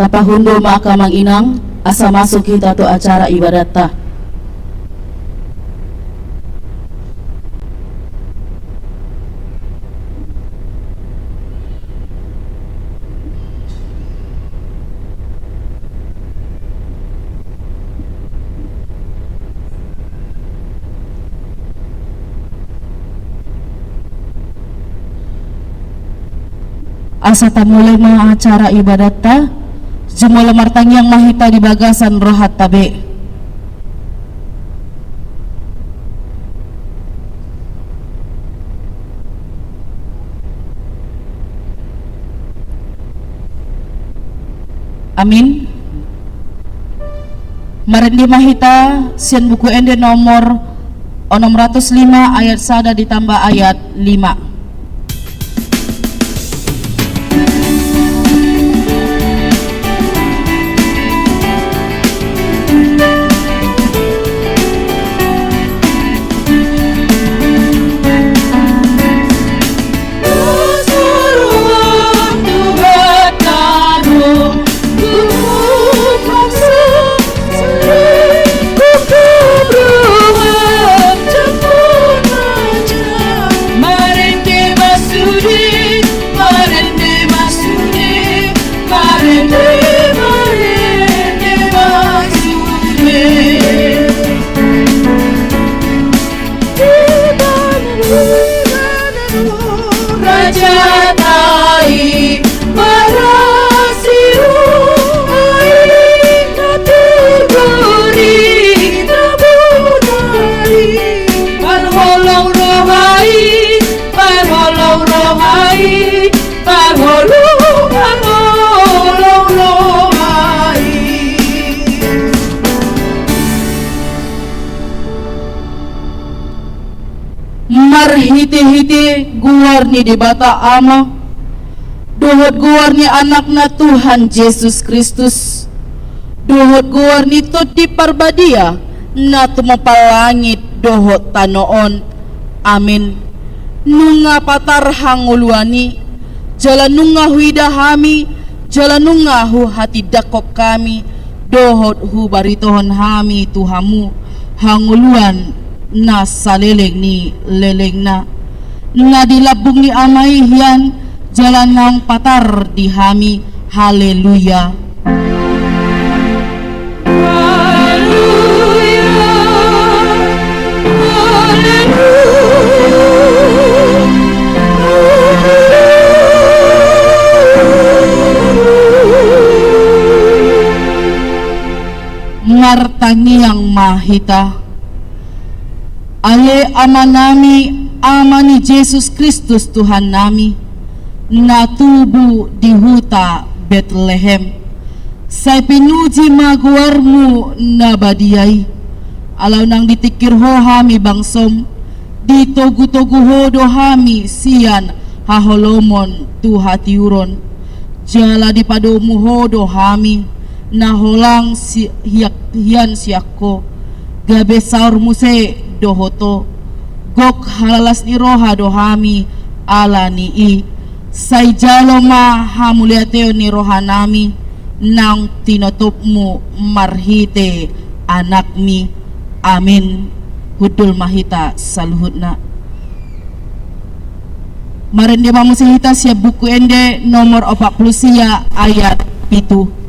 Tapahundo maka manginang asa masuk kita tu acara ibadat ta. Asa tamulay mga acara ibadat ta, jumala martangyang mahita di bagasan rohat tabi. Amin. Marendi mahita sian buku ende nomor 605 ayat 1 ditambah ayat 5. Marhiti-hiti guar ni di bata ama, duhut guar ni anak na Tuhan Yesus Kristus, duhut guar ni tot di parbadia na tumapalangit duhut tanoon. Amin. Nunga patarhang uluani, jalan nunga huida hami, jalan nunga hu hati dakop kami, duhut hu baritohon hami Tuhamu hanguluan na saleleng ni leleng na dilabung ni amay hiyan jalan ng patar di hami. Haleluya. Martangi ang mahita ale ama nami, ama ni Jesus Kristus Tuhan nami, natubu di huta Bethlehem. Say pinuji maguarmu na badiyay, alaw nang ditikir ho hami bangsom, ditogu-togu ho do hami siyan haholomon tu hatiuron. Jala di padomu ho do hami, naholang hiyan siyakko, gabe saur muse dohoto, gok halalas ni roha dohami ala ni i, say jaloma hamuliateo ni roha nami, nang tinotopmu marhite anak mi. Amin. Hudul mahita saluhut na. Marende mamusihita siya buku ende nomor 40 ayat 7.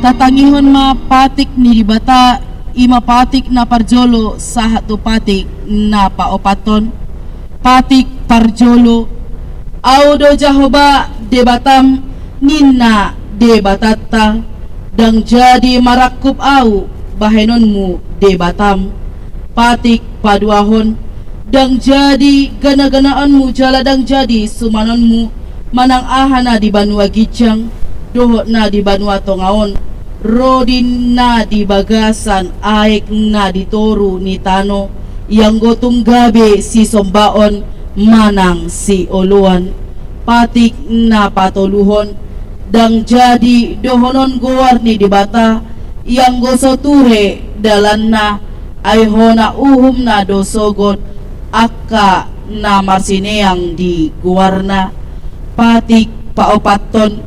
Tatangihon mapatik ni dibata ima patik na parjolo sahat tu patik na paopaton patik parjolo audo jahoba debatam ninna debatatta dang jadi marakkup au bahenonmu debatam patik paduahon dang jadi gana-ganaanmu jala dang jadi sumanonmu manang ahana di banua gijang dohot na di banua tongaon rodin na di bagasan aek na di toru ni tano yang gotong gabe si sombaon manang si oluan patik na patoluhon dang jadi dohonon guar ni di bata yang goso ture dalan na ay hona uhum na dosogot akka na marsineang di guwarna patik paopaton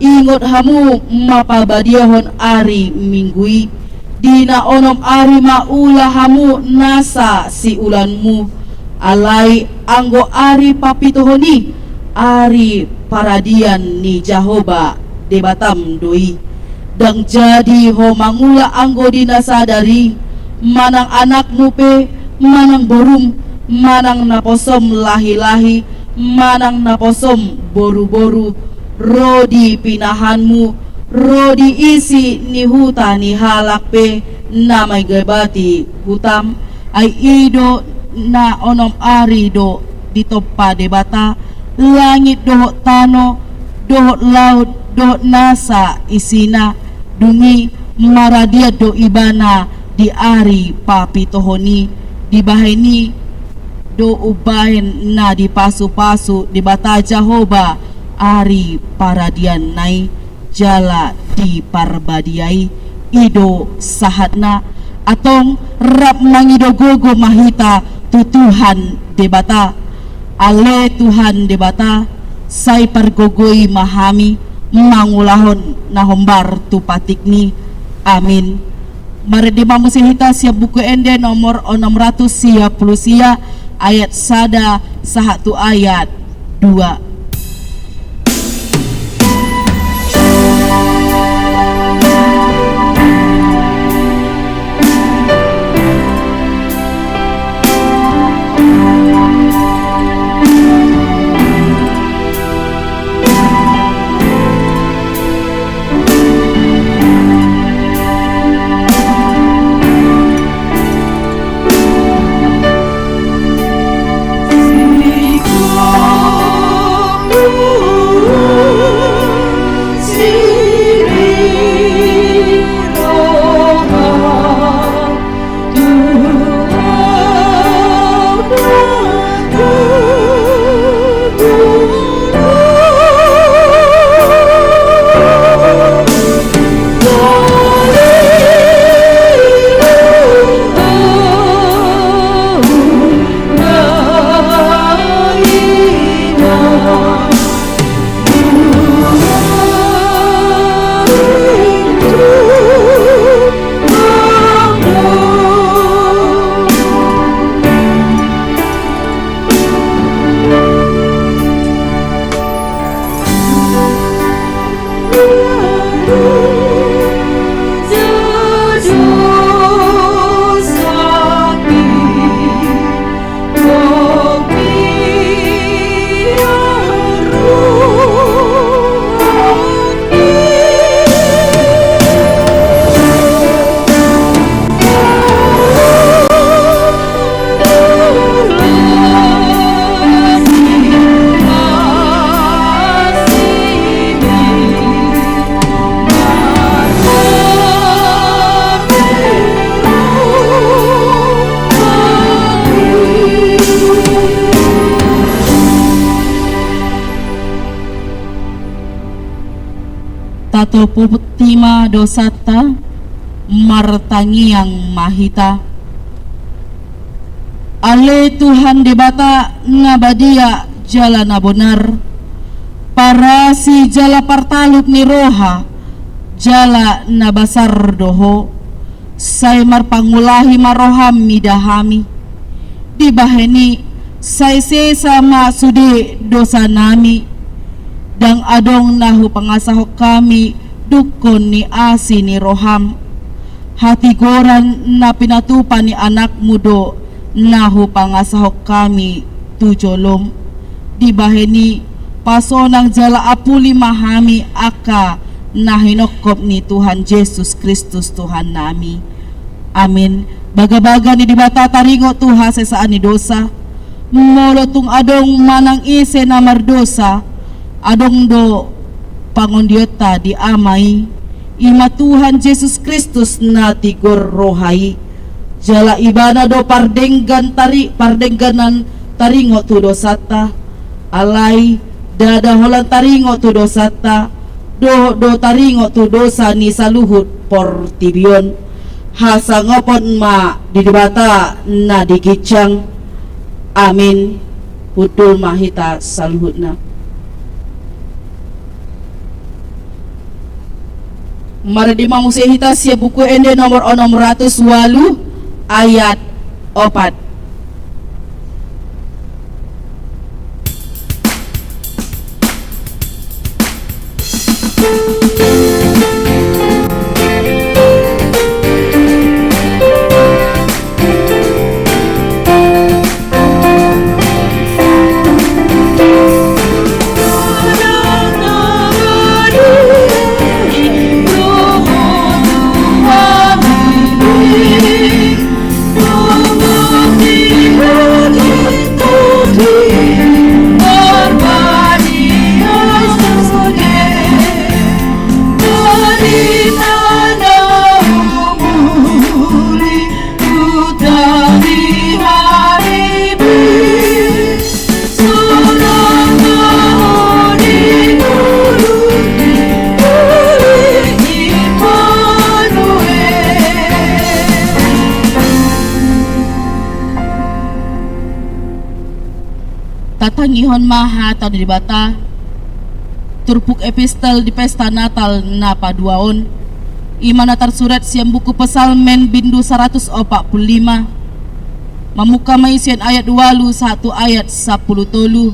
ingot hamu mapabadiahon ari minggui di na onom ari maula hamu nasa si ulanmu alai anggo ari papitohoni ari paradian ni Jahoba de Batam doi dang jadi ho mangula anggo dinasadari manang anak mupe manang borum manang naposom lahi-lahi manang naposom boru-boru rodi pinahanmu rodi isi ni huta ni halak pe namay gabati hutam ay ido na onom ari do ditopa de bata langit dohot tano dohot laut dohot nasa isina dungi maradia do ibana di ari papitohoni di baheni do ubahin na di pasu-pasu di bata Jahoba ari paradian nai jala di parbadiai ido sahatna atong rap mangido gogo mahita tutuhan de bata ale Tuhan de bata say pargogoi mahami mangulahon na hombar tu patikni amin. Mari dimamusihita siap buku ende nomor 600 sia ayat sada sahatu ayat 2. Tato putima dosata martangi yang mahita ale Tuhan debata ngabadia jala na benar para si jala partalut ni roha jala na basar doho say marpangulahi maroham midahami di baheni say sesama sudi dosa nami dang adong nahu pangasahok kami dukon ni asi ni roham hati goran na pinatupa ni anak mudo nahu pangasahok kami tujolom di baheni pasonang jala apuli mahami aka na hinokop ni Tuhan Yesus Kristus Tuhan nami amin. Baga-baga ni dibata taringo tuha sesaan ni dosa. Molotung adong manang ise na mardosa. Adong do pangondiota di amai. Ima Tuhan Yesus Kristus na tigor rohai. Jala ibana do pardengganan taringo tu dosata. Alai dada holan taringo tu dosata. Do taringo tu dosa ni saluhut portibion. Hasa ngopon ma didibata na dikicang. Amin. Hudul mahita saluhutna. Mari di mamusihita siya buku ende nomor 608 ayat 4. Tatangihon maha atau dibata turpuk epistel di pesta Natal na paduaon imana tersurat siang buku pesalmen bindu 145 mamuka maisian ayat 2 satu ayat 10 tolu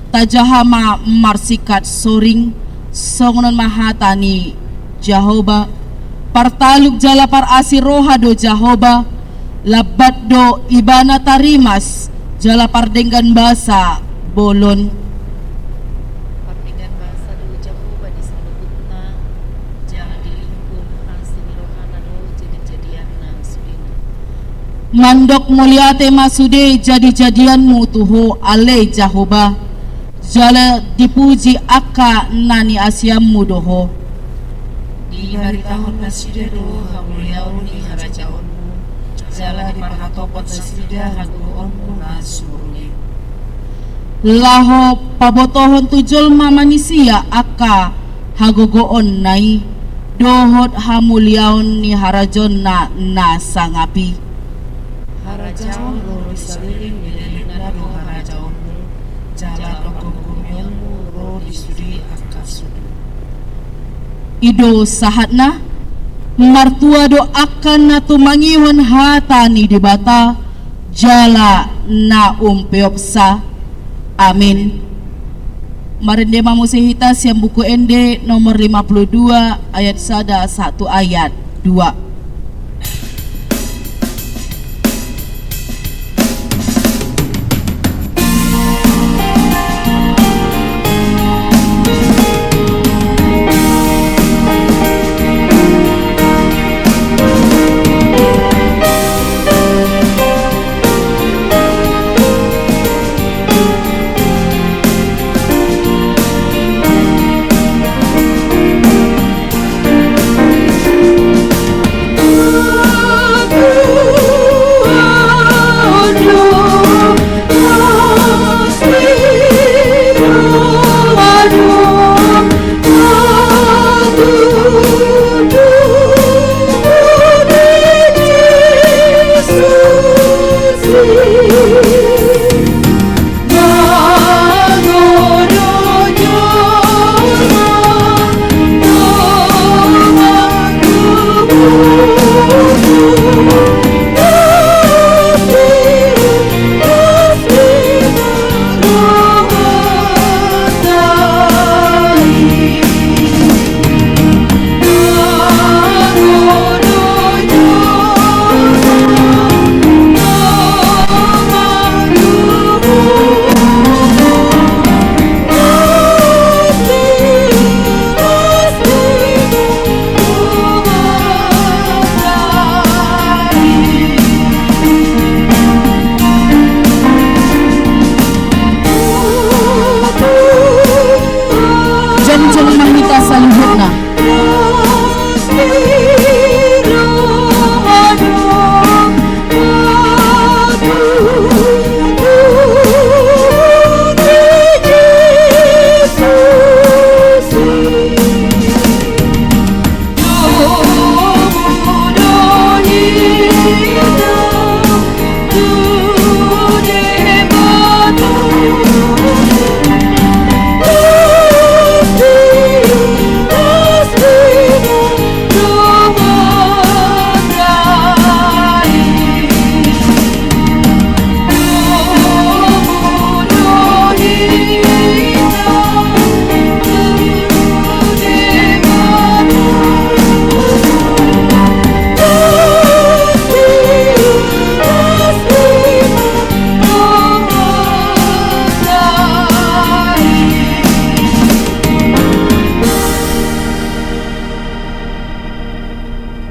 tajahama marsikat soring songonon maha tani Jahoba partaluk jala par asiroha do Jahoba labat do ibana tarimas jala pardenggan basa bolon pardenggan basa do Jahoba di salubutna jangan dilingkup asini rohana do jadi-jadianna sudina mandok muliate masude jadi-jadianmu tuho ale Jahoba jala dipuji akka nani asiammu doho di hari tahun masjid do hamuliau ni harajaonmu jala di parhatopot masjid haguonmu nasuruni laho pabotohon tujol mamanisia akka hagogoon nai dohot hamuliaon ni harajon na sangapi harajaon ro disaliling milelina do harajaonmu jala pagkugumionmu ro disudi akasudu ido sahatna martua do akan na tumangihon hata ni dibata jala na umpeopsa. Amin. Marinde mamusihita siang buku ende nomor 52 ayat 1 ayat 2.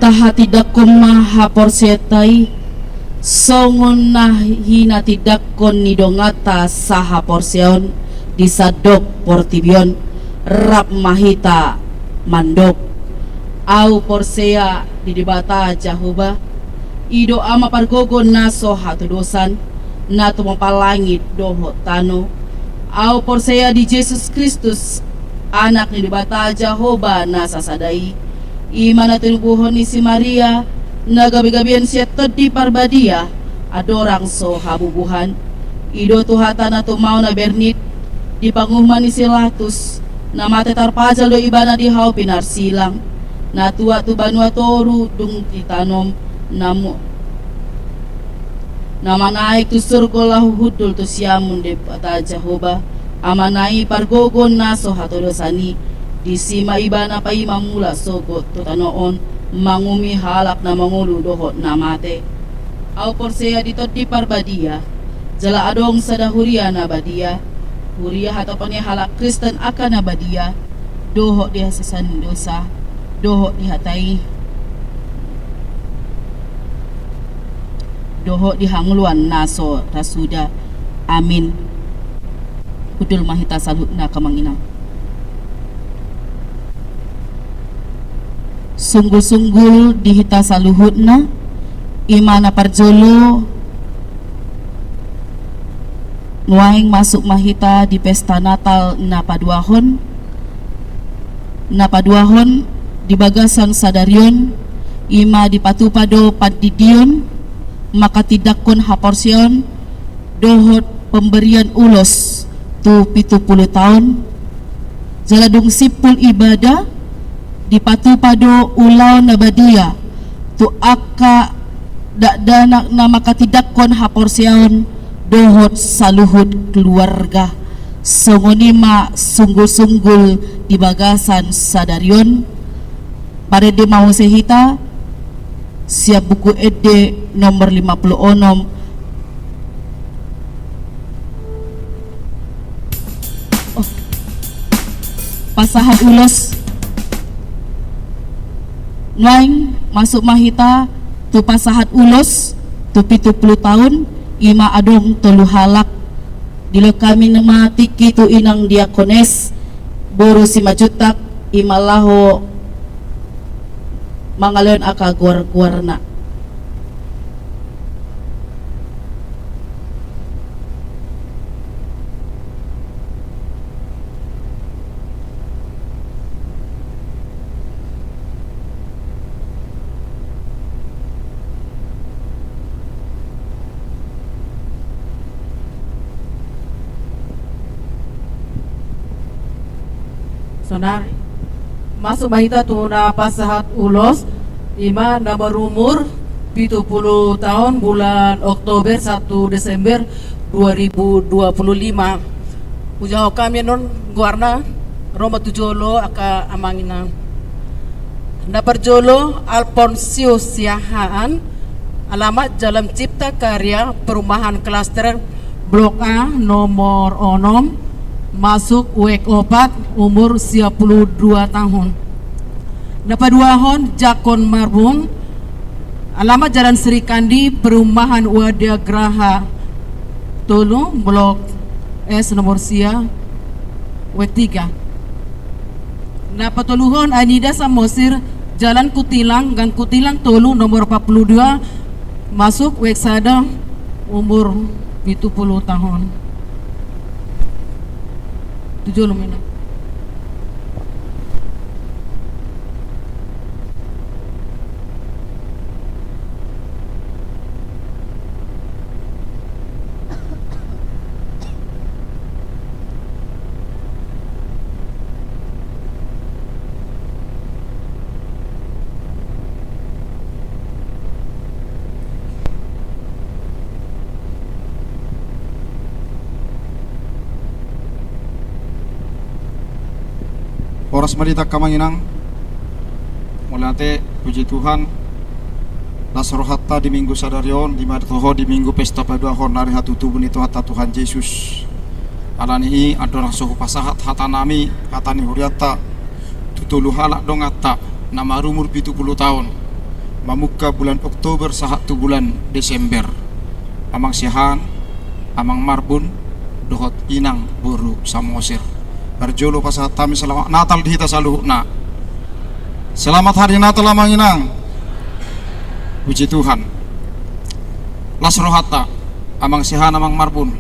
tahati dakon maha porsetai songon hina tidakon nidongata saha porsion disadok portibion rap mahita mandok au porsea didibata jahuba ido ama pargogon naso hatu dosan na tumapalangit doho tano au porsea di Yesus Kristus anak ni dibata Jehovah na sasadai imana tinubuhon ni si Maria na gabi-gabian siya tadi parbadia adorang so habubuhan ido tuhata na tumau na bernit di panguman ni silatus na matetar pajal do ibana di hau pinar silang na tua tu banua toru dung titanom namu namanai tu surgolahu hudul tu siamun de pata Jehovah amanai pargogon na so hatodosani di sima ibana pa imamula sogo tutanoon mangumi halak na mangulu dohot na mate au porsea ditot di parbadia jala adong sadahuria na badia huria hatapannya halak Kristen akan na badia dohot di hasasan dosa dohot dihatai dohot dihangluan naso rasuda amin kudul mahita salutna kamanginang sunggul-sunggul dihita saluhutna imana parjolo nuaing masuk mahita di pesta Natal na paduahon di bagasan sadarion ima di patupado padidion maka tidakon haporsion dohot pemberian ulos tu 70 tahun jaladung sipul ibadah di patupado ulau nabadia tu aka dak danak na maka tidakon haporsion dohot saluhut keluarga songonima sunggul-sunggul di bagasan sadarion pada de mau sehita siap buku ede nomor 56 pasahat ulos Naing masuk mahita tu pasahat ulos tu 70 tahun ima adong telu halak dilo kami nemati kitu inang diakones boru si majutak imalaho mangaleon aka guar-guarna Sonar masuk mahita tu na pasahat ulos ima na berumur 70 tahun bulan Oktober 1 Desember 2025 ujaho kami non guarna Roma tujolo aka amangina na perjolo Alfonsius Siahaan alamat Jalan Cipta Karya Perumahan Klaster Blok A nomor 6 masuk WEK 4 umur 92 tahun. Napaduahon Jakon Marbun alamat Jalan Sri Kandi Perumahan Wadia Graha Tolu Blok S nomor sia WEK 3. Napatuluhon Anida Samosir Jalan Kutilang Gang Kutilang Tolu nomor 42 masuk WEK Sada umur 70 tahun. 7 lumina. Oras marita kamanginang mulate puji Tuhan nasrohatta di minggu sadarion di martoho di minggu pesta paduahon nari hatutu bunito hatta Tuhan Yesus alanihi adorang sohu pasahat hatanami hatani huriata tutulu halak dongata nama rumur 70 tahun mamuka bulan Oktober sahat tu bulan Desember. Amang sihan, amang marbun, dohot inang buru samosir. Barjolo pasahat tami selamat Natal dihita saluhna. Selamat hari Natal amang inang. Puji Tuhan. Las rohata, amang sihan amang marbun,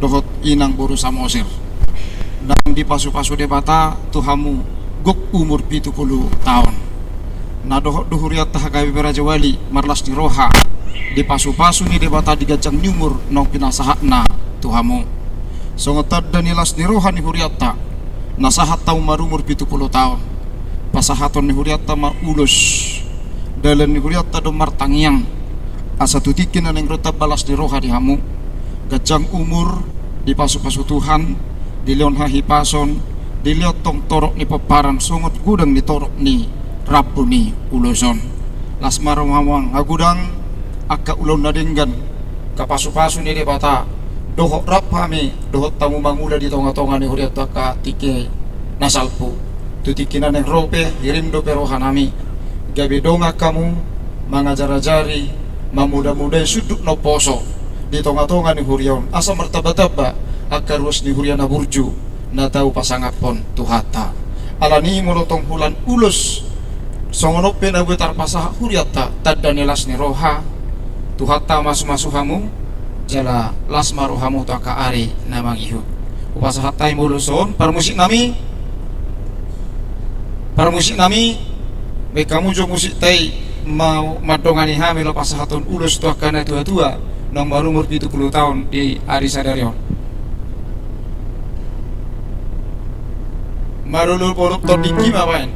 dohot inang buru samosir. Dan di pasu-pasu debata Tuhamu gok umur 70 tahun. Na dohot duhuriat tahagawi beraja wali marlas di roha di pasu-pasu ni debata digajang nyumur nong pinasahakna Tuhamu. Songotad dan nilas ni roha ni huriata nasahat tau marumur 70 tahun. Pasahaton ni huriata ma ulus dalam ni huriata do martangiang asa tutikin aneng rota balas di roha di hamu. Gajang umur di pasu-pasu Tuhan di leon hahi pason di liot tong torok ni peparan songot gudang di torok ni rabu ni uloson las marong agudang akka ulon nadenggan kapasu-pasu ni debata dohok rap hami dohok tamu mangula di tonga-tonga ni huriat ka tike nasalpu tutikinan yang rope hirim do perohanami gabe donga kamu mangajar-ajari mamuda-muda sudut no poso di tonga-tonga ni hurion asa mertaba-taba akka ruas ni huriana burju na tahu pasangapon tuhata alani molotong hulan ulus songonope na betar pasah huriata tadda nilas ni roha tuhata masu-masuhamu jala las maruhamu to ka ari namang ihu upasahatai muluson para musik nami be kamu jo musik tai mau madongani hamil pasahaton ulus to kana tua-tua nang baru umur 70 tahun di ari sadarion marulul porok to diki mapain.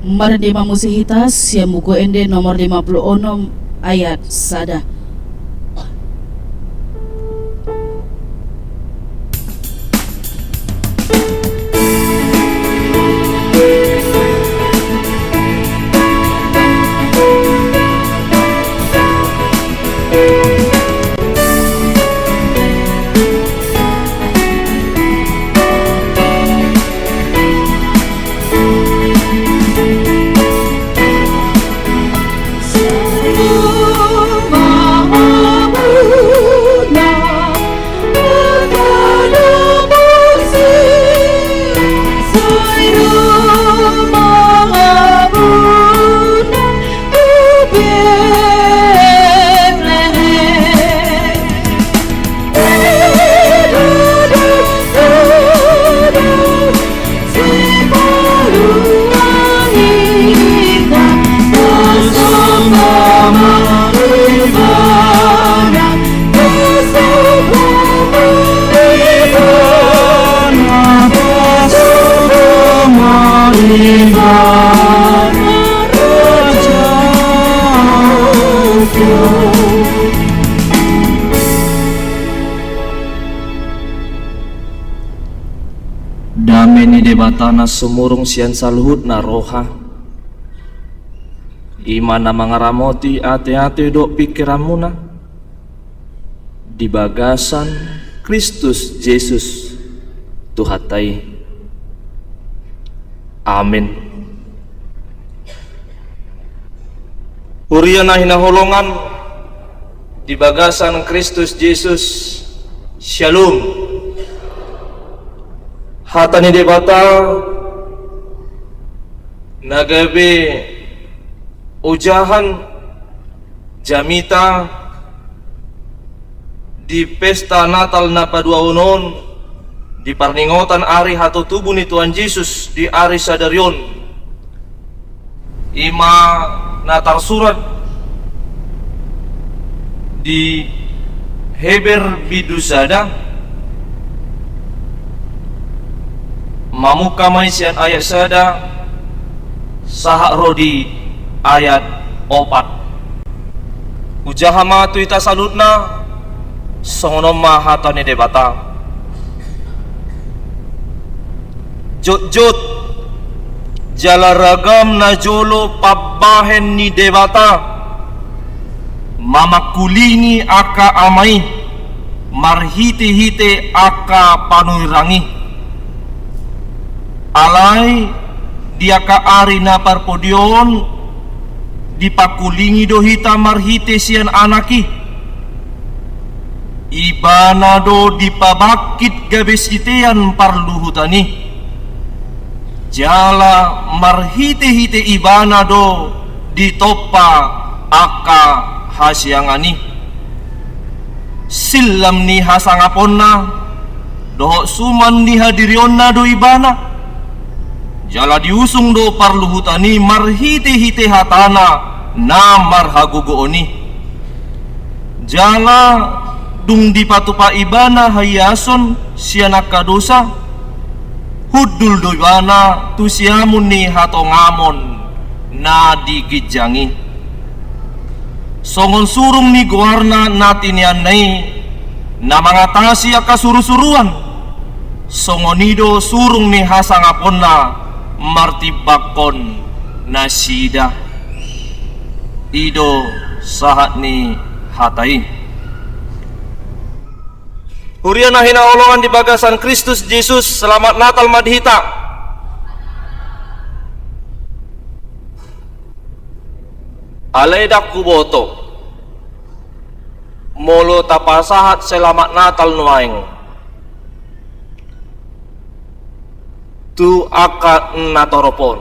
Mardima musihitas yang muku ende nomor 56 ayat sada. Rumah debatana sumurung sian saluhut na roha. Imana mangaramoti ate-ate dok pikiranmu na. Di bagasan Kristus Yesus Tuhatai. Amin. Uriana hinaholongan di bagasan Kristus Yesus. Shalom. Hatani debata nagabe ujahan jamita di pesta Natal na padua unon di parningotan ari hatutubu ni Tuhan Yesus di ari sadaryon ima natar surat di Heber bidusada mamukamay siyan ayat sada sahak rodi ayat 4 ujahama tu ita salutna songonom mahatani debata jot-jot jalaragam na jolo pabahen ni debata mamakulini aka amai marhite-hite aka panurangi alai dia ka ari na parpodion dipakulingi dohita marhite sian anaki ibana do dipabakit gabesitean parluhutani jala marhite-hite ibana do ditopa aka hasyangani silam ni hasangaponna dohok suman ni hadirionna do ibana jala diusung do parluhutani marhite-hite hatana na marhagugooni jala dung dipatupa ibana hayason sianak kadosa hudul do ibana tu siamun ni hatongamon na digijangi songon surung ni guarna natinian nai na mangatasi aka suru-suruan songonido surung ni hasangaponna martibakon nasida ido sahat ni hatai Huriana hinaolongan di bagasan Kristus Yesus. Selamat Natal madhita. Aledak kuboto molo tapasahat selamat Natal nuaing tu aka natoropon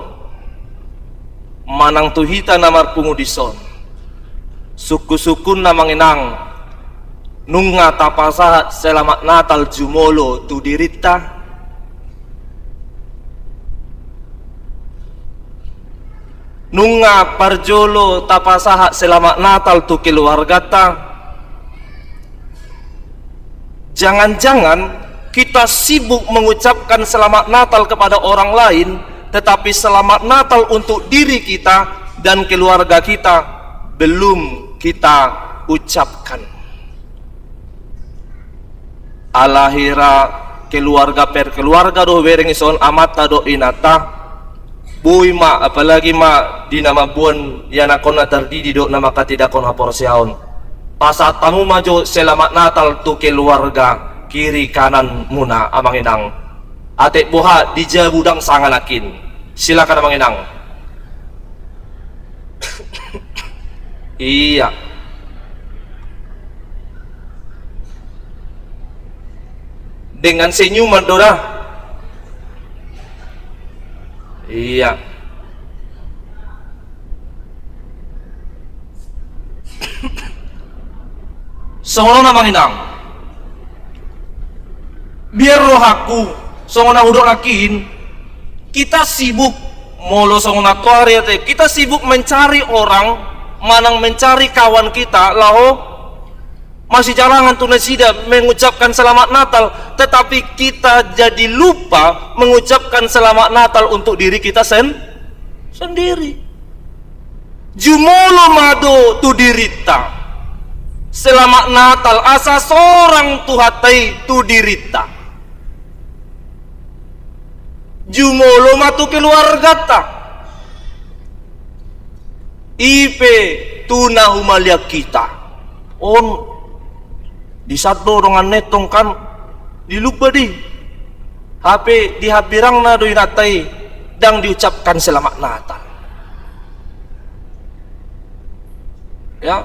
manang tuhita namar pungudison suku-sukun namang inang nunga tapasahat selamat Natal jumolo tu dirita nunga parjolo tapasahat selamat Natal tu keluargata jangan-jangan kita sibuk mengucapkan selamat Natal kepada orang lain tetapi selamat Natal untuk diri kita dan keluarga kita belum kita ucapkan. Alahira keluarga per keluarga do berengison amata do inata boy ma apalagi ma di nama buon yanakon na tardidi do nama katidakon haporsiaon pasat tamu majo selamat Natal tu keluarga kiri kanan muna amang inang atek boha di jabudang sanganakin silakan amang inang iya dengan senyuman dora iya songono namang inang biar rohaku songona udok lakin kita sibuk molo songona tuari kita sibuk mencari orang manang mencari kawan kita laho masih jalangan tu nasida mengucapkan selamat Natal tetapi kita jadi lupa mengucapkan selamat Natal untuk diri kita sendiri jumolo mado tu dirita selamat Natal asa seorang tuhatai tu dirita Jumolo matu keluarga ta. Ipe tuna humalia kita. On di satu dongan netong kan dilupa di HP dihabirang na doi natai dan diucapkan selamat Natal. Ya.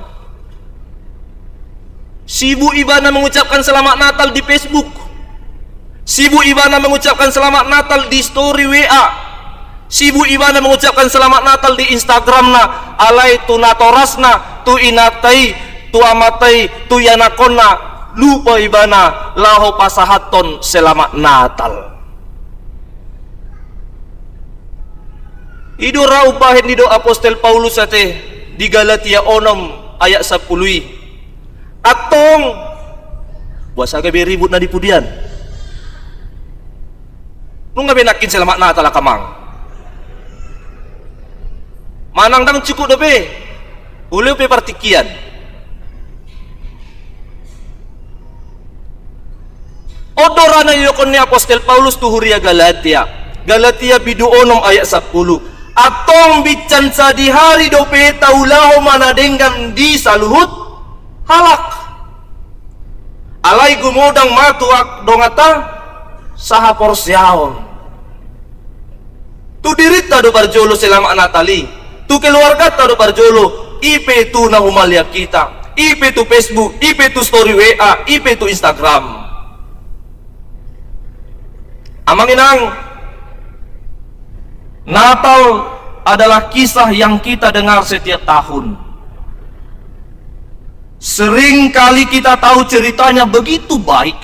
Sibuk Ibana mengucapkan selamat Natal di Facebook. Sibuk Ibana mengucapkan selamat Natal di story WA. Sibuk Ibana mengucapkan selamat Natal di Instagram na. Alai tu natorasna, tu inatai, tu amatai, tu yanakona. Lupa Ibana laho pasahaton selamat Natal. Ido rau bahin dido Apostel Paulus ate di Galatia 6 ayat 10. Atong buasa gabe ribut na di pudian. Nung gabe nakin selamat Natal kamang. Manang dang cukup dobe. Uleu pe partikian. Odorana yokon ni Apostel Paulus tuhuria Galatia. Galatia bidu 6 ayat 10. Atong bican sa di hari dope taulaho manadenggan di saluhut halak. Alai gumodang matuak dongata saha porsyaon. Tu dirita do barjolo selama Natali. Tu keluarga ta do barjolo. Ipe tu na humalia kita. Ipe tu Facebook, ipe tu story WA, ipe tu Instagram. Amanginang, Natal adalah kisah yang kita dengar setiap tahun. Sering kali kita tahu ceritanya begitu baik.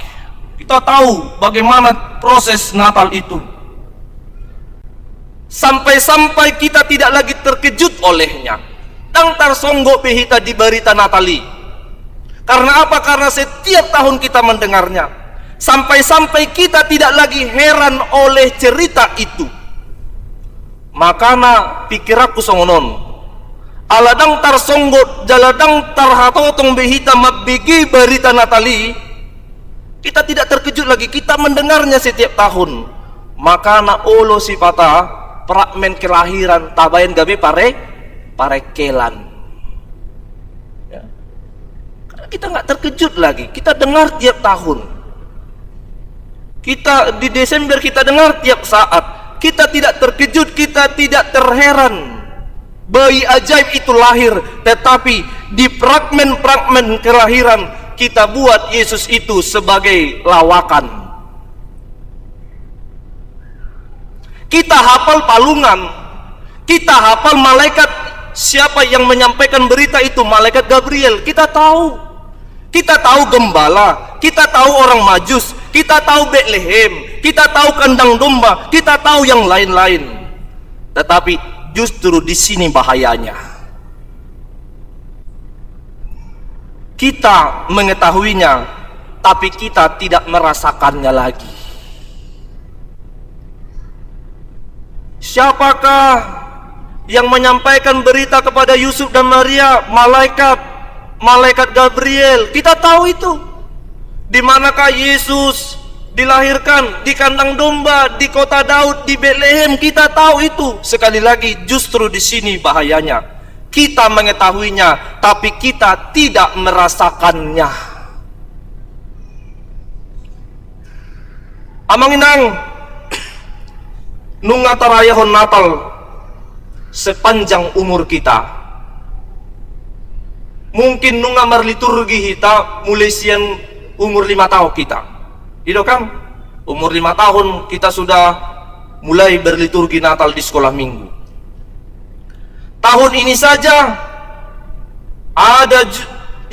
Kita tahu bagaimana proses Natal itu. Sampai-sampai kita tidak lagi terkejut olehnya. Tang tarsonggo pehita di berita Natali. Karena apa? Karena setiap tahun kita mendengarnya. Sampai-sampai kita tidak lagi heran oleh cerita itu. Makana pikir aku songonon. Aladang tarsonggot jaladang tarhatotong behita magbigi berita Natali. Kita tidak terkejut lagi, kita mendengarnya setiap tahun. Makana olo sipata prakmen kelahiran tabayan gabe parekelan. Ya. Karena kita nggak terkejut lagi, kita dengar tiap tahun. Kita di Desember kita dengar tiap saat. Kita tidak terkejut, kita tidak terheran. Bayi ajaib itu lahir, tetapi di fragmen-fragmen kelahiran kita buat Yesus itu sebagai lawakan. Kita hafal palungan, kita hafal malaikat. Siapa yang menyampaikan berita itu? Malaikat Gabriel. Kita tahu gembala, kita tahu orang Majus, kita tahu Bethlehem, kita tahu kandang domba, kita tahu yang lain-lain. Tetapi justru di sini bahayanya. Kita mengetahuinya, tapi kita tidak merasakannya lagi. Siapakah yang menyampaikan berita kepada Yusuf dan Maria? Malaikat Gabriel. Kita tahu itu. Di manakah Yesus dilahirkan? Di kandang domba, di kota Daud, di Bethlehem. Kita tahu itu. Sekali lagi, justru di sini bahayanya. Kita mengetahuinya, tapi kita tidak merasakannya. Amanginang nungatarayahon Natal sepanjang umur kita. Mungkin nungamar liturgi kita mulai sian umur 5 tahun kita. Itu kan? Umur 5 tahun kita sudah mulai berliturgi Natal di sekolah minggu. Tahun ini saja ada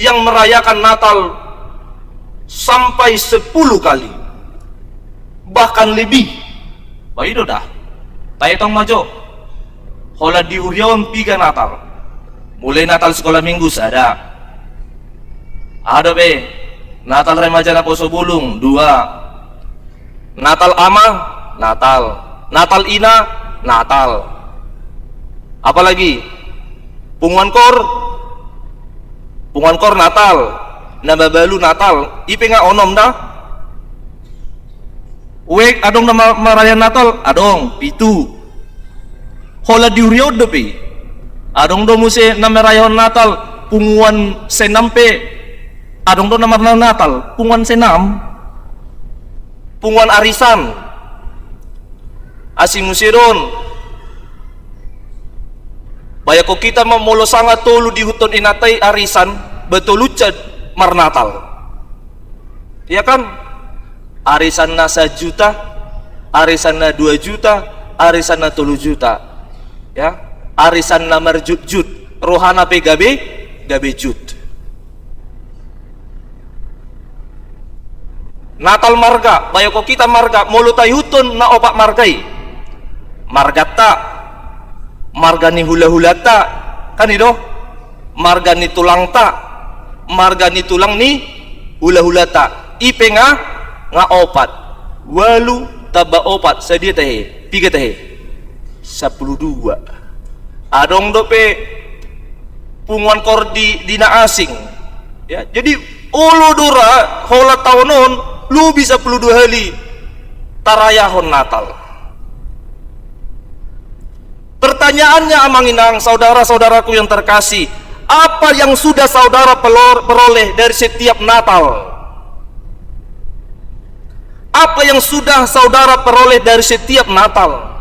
yang merayakan Natal sampai 10 kali. Bahkan lebih. Baik dah. Tayetong majo. Hola di Urion 3 Natal. Mulai Natal sekolah minggu ada be Natal remaja na Poso Bulung 2, Natal ama Natal ina Natal, apalagi punguan kor Natal, nababalu Natal, ipe nga onom dah. Wek adong na marayan Natal, adong pitu. Hola diuriod dopi. Adong do muse na marayan Natal, punguan senampe. Adong do na marayan Natal, punguan senam. Punguan arisan. Asing musiron. Baya ko kita mamulo sanga tolu di huton inatay arisan, betul lucad marnatal. Ya kan? Arisan na 1 juta, arisan na 2 juta, arisan na 3 juta. Ya, arisan na marjut-jut, rohana pe gabe jut. Natal marga, bayo ko kita marga, mulu tayo huton na opak margay. Margata, marga ni hula-hulata, kan ito? Marga ni tulangta, marga ni tulang ni hula-hulata. Ipe nga opat, walu taba opat, sadia tahe, 3 tahe, 12. Adong dope punguan kordi dina asing. Ya, jadi ulu dura hola tahunon lu bisa 12 hali tarayahon Natal. Pertanyaannya amanginang saudara-saudaraku yang terkasih, apa yang sudah saudara peroleh dari setiap Natal? Apa yang sudah saudara peroleh dari setiap Natal?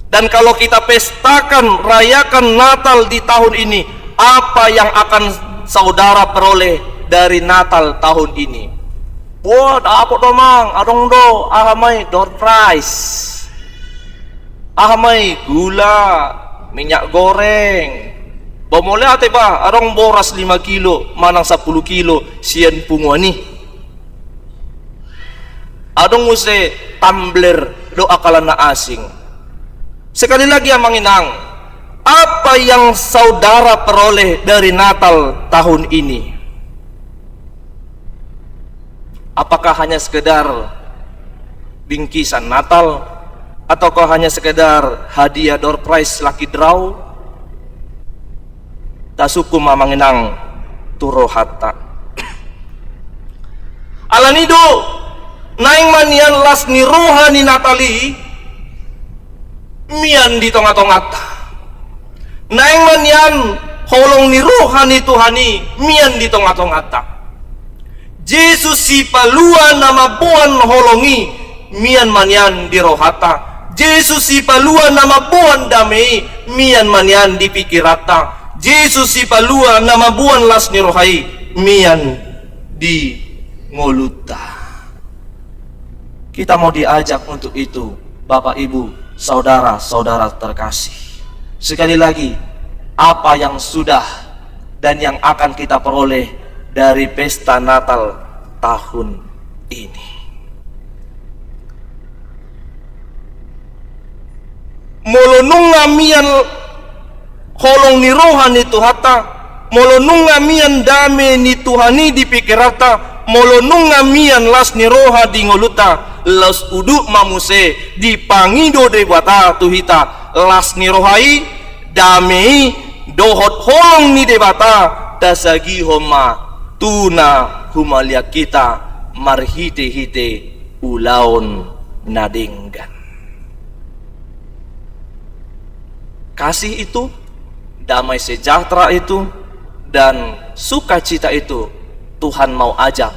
Dan kalau kita pestakan, rayakan Natal di tahun ini, apa yang akan saudara peroleh dari Natal tahun ini? Wah, apa domang? Adong do, ahamai door price, ahamai gula, minyak goreng. Bomole ate ba? Adong boras 5 kilo, manang 10 kilo, sian punguani. Adong muse tumbler do akalan na asing. Sekali lagi amanginang, apa yang saudara peroleh dari Natal tahun ini? Apakah hanya sekedar bingkisan Natal, ataukah hanya sekedar hadiah door prize lucky draw? Tasukum amanginang turo hatta. Alanido naing manian las ni rohani Natali mian di tongat-tongat. Naing manian holong ni rohani Tuhani mian di tongat-tongat. Yesus si palua nama buan holongi mian manian di rohata. Yesus si palua nama buan damai mian manian di pikirata. Yesus si palua nama buan las ni rohai mian di ngoluta. Kita mau diajak untuk itu, Bapak Ibu, saudara-saudara terkasih. Sekali lagi, apa yang sudah dan yang akan kita peroleh dari pesta Natal tahun ini? Molonunga mian holong ni rohani Tuhata, molonunga mian dame ni Tuhani di pikirata, molonunga mian las ni roha di ngoluta. Las uduk mamuse di pangido de bata tuhita las ni rohai damei dohot holong ni de bata dasagi homa tuna humalia kita marhite-hite ulaon nadenggan. Kasih itu, damai sejahtera itu, dan sukacita itu Tuhan mau ajak.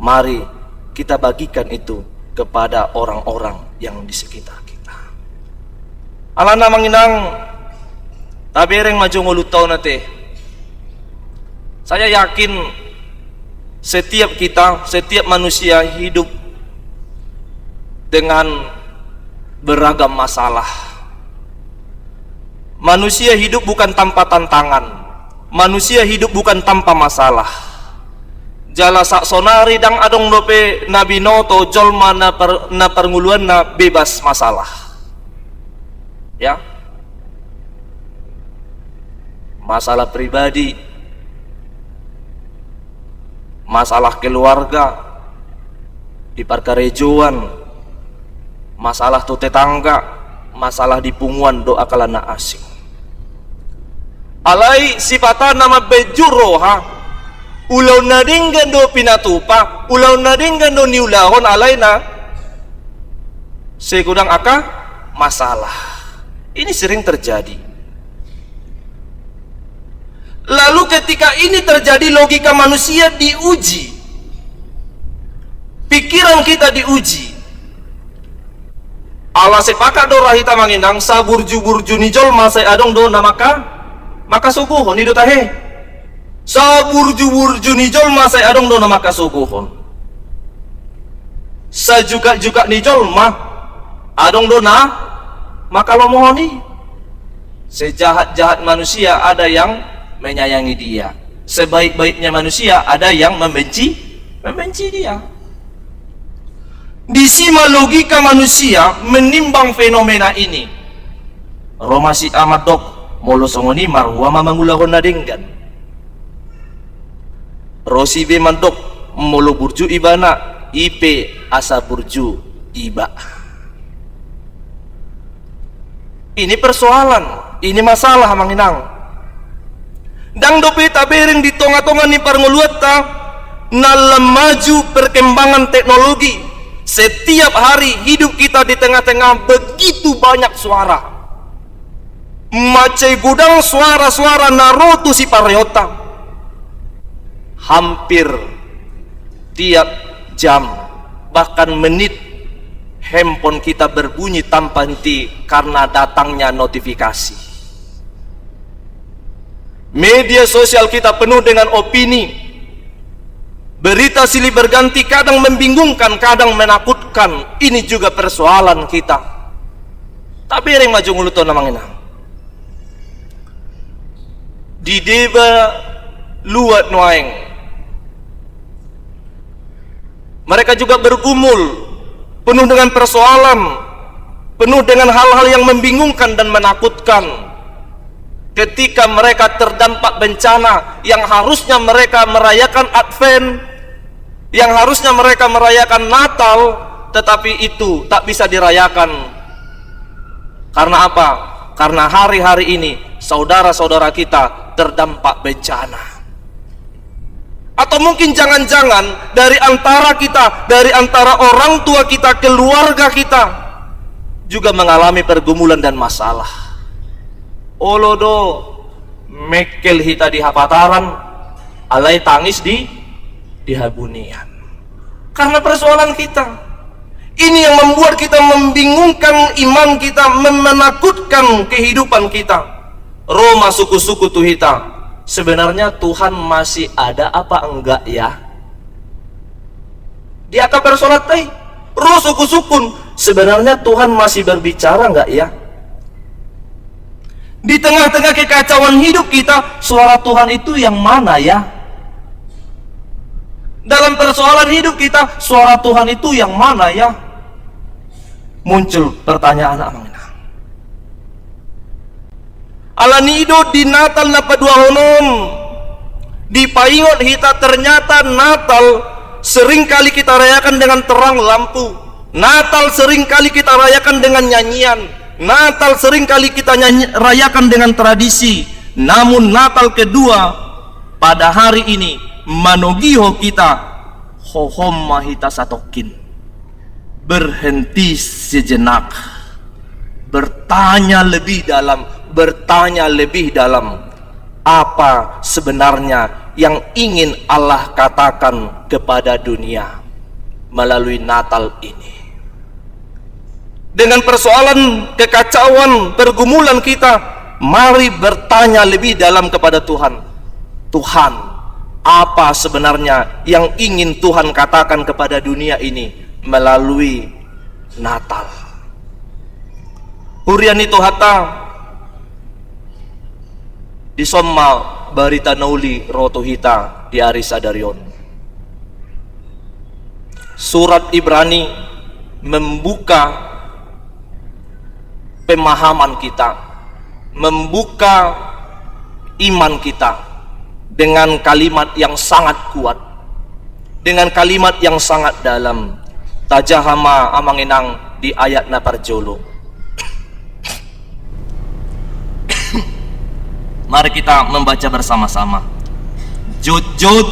Mari kita bagikan itu kepada orang-orang yang di sekitar kita. Alana manginang tabereng maju ngulutaw nate. Saya yakin setiap kita, setiap manusia hidup dengan beragam masalah. Manusia hidup bukan tanpa tantangan. Manusia hidup bukan tanpa masalah. Jala sak sonari dang adong dope nabi noto jolma na pernguluan na bebas masalah. Ya. Masalah pribadi, masalah keluarga, di parkarejoan, masalah tu tetangga, masalah di punguan doa kalana asing. Alai sifatan nama bejuro ha. Ulau nadinggan do pinatupa, ulau nadinggan do niulahon alay na segudang masalah. Ini sering terjadi. Lalu ketika ini terjadi, logika manusia diuji, pikiran kita diuji. Allah sepakat do rahita manginang saburju-burju nijol masai adong do namaka maka suguhon itu tahe. Saburju-burju nijol masai adong do namaka suguhon. Sajuka-juga nijol mah adong do na maka lo mohoni. Sejahat-jahat manusia ada yang menyayangi dia, sebaik-baiknya manusia ada yang membenci dia. Di sima logika manusia menimbang fenomena ini. Romasi amat dok molo songoni marwa mamangulahon nadenggan. Rosi be mandok molo burju ibana ipe asa burju iba. Ini persoalan, ini masalah manginang. Dang dope tabering di tonga-tonga ni parnguluat ta nalam maju perkembangan teknologi. Setiap hari hidup kita di tengah-tengah begitu banyak suara. Macai gudang suara-suara narotu si pareota. Hampir tiap jam bahkan menit handphone kita berbunyi tanpa henti karena datangnya notifikasi. Media sosial kita penuh dengan opini. Berita silih berganti, kadang membingungkan, kadang menakutkan. Ini juga persoalan kita. Tapi yang maju nguluton namang ina. Di deba luat nuaeng. Mereka juga bergumul, penuh dengan persoalan, penuh dengan hal-hal yang membingungkan dan menakutkan. Ketika mereka terdampak bencana, yang harusnya mereka merayakan Advent, yang harusnya mereka merayakan Natal, tetapi itu tak bisa dirayakan. Karena apa? Karena hari-hari ini saudara-saudara kita terdampak bencana. Atau mungkin jangan-jangan dari antara kita, dari antara orang tua kita, keluarga kita juga mengalami pergumulan dan masalah. Olodo mekel hita di hapataran, alai tangis di habunian. Karena persoalan kita ini yang membuat kita membingungkan iman kita, menakutkan kehidupan kita. Roma suku-suku tuh hita, sebenarnya Tuhan masih ada apa enggak ya? Dia akan bersolat teh, roh suku-sukun, sebenarnya Tuhan masih berbicara enggak ya? Di tengah-tengah kekacauan hidup kita, suara Tuhan itu yang mana ya? Dalam persoalan hidup kita, suara Tuhan itu yang mana ya? Muncul pertanyaan amangna. Alanido di Natal napa dua honom. Di paingot hita ternyata Natal sering kali kita rayakan dengan terang lampu. Natal sering kali kita rayakan dengan nyanyian. Natal sering kali kita rayakan dengan tradisi. Namun Natal kedua pada hari ini manogiho kita hohom mahita satokin, berhenti sejenak, bertanya lebih dalam apa sebenarnya yang ingin Allah katakan kepada dunia melalui Natal ini. Dengan persoalan kekacauan, pergumulan kita, mari bertanya lebih dalam kepada Tuhan. Tuhan, apa sebenarnya yang ingin Tuhan katakan kepada dunia ini melalui Natal? Hurian itu hata di somma barita nauli roto hita di hari sadarion. Surat Ibrani membuka pemahaman kita, membuka iman kita dengan kalimat yang sangat kuat, dengan kalimat yang sangat dalam. Tajahama amanginang di ayat naparjolo. Mari kita membaca bersama-sama. Jud.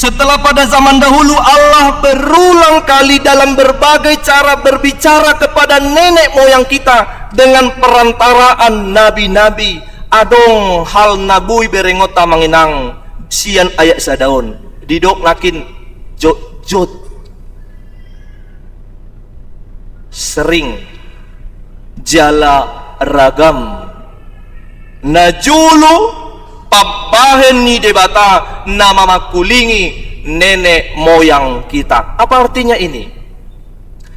Setelah pada zaman dahulu Allah berulang kali dalam berbagai cara berbicara kepada nenek moyang kita dengan perantaraan nabi-nabi. Adong hal nabui berengota manginang sian ayat sadaun didok nakin jot sering jala ragam najulu pabahen ni debata nama makulingi nenek moyang kita. Apa artinya ini?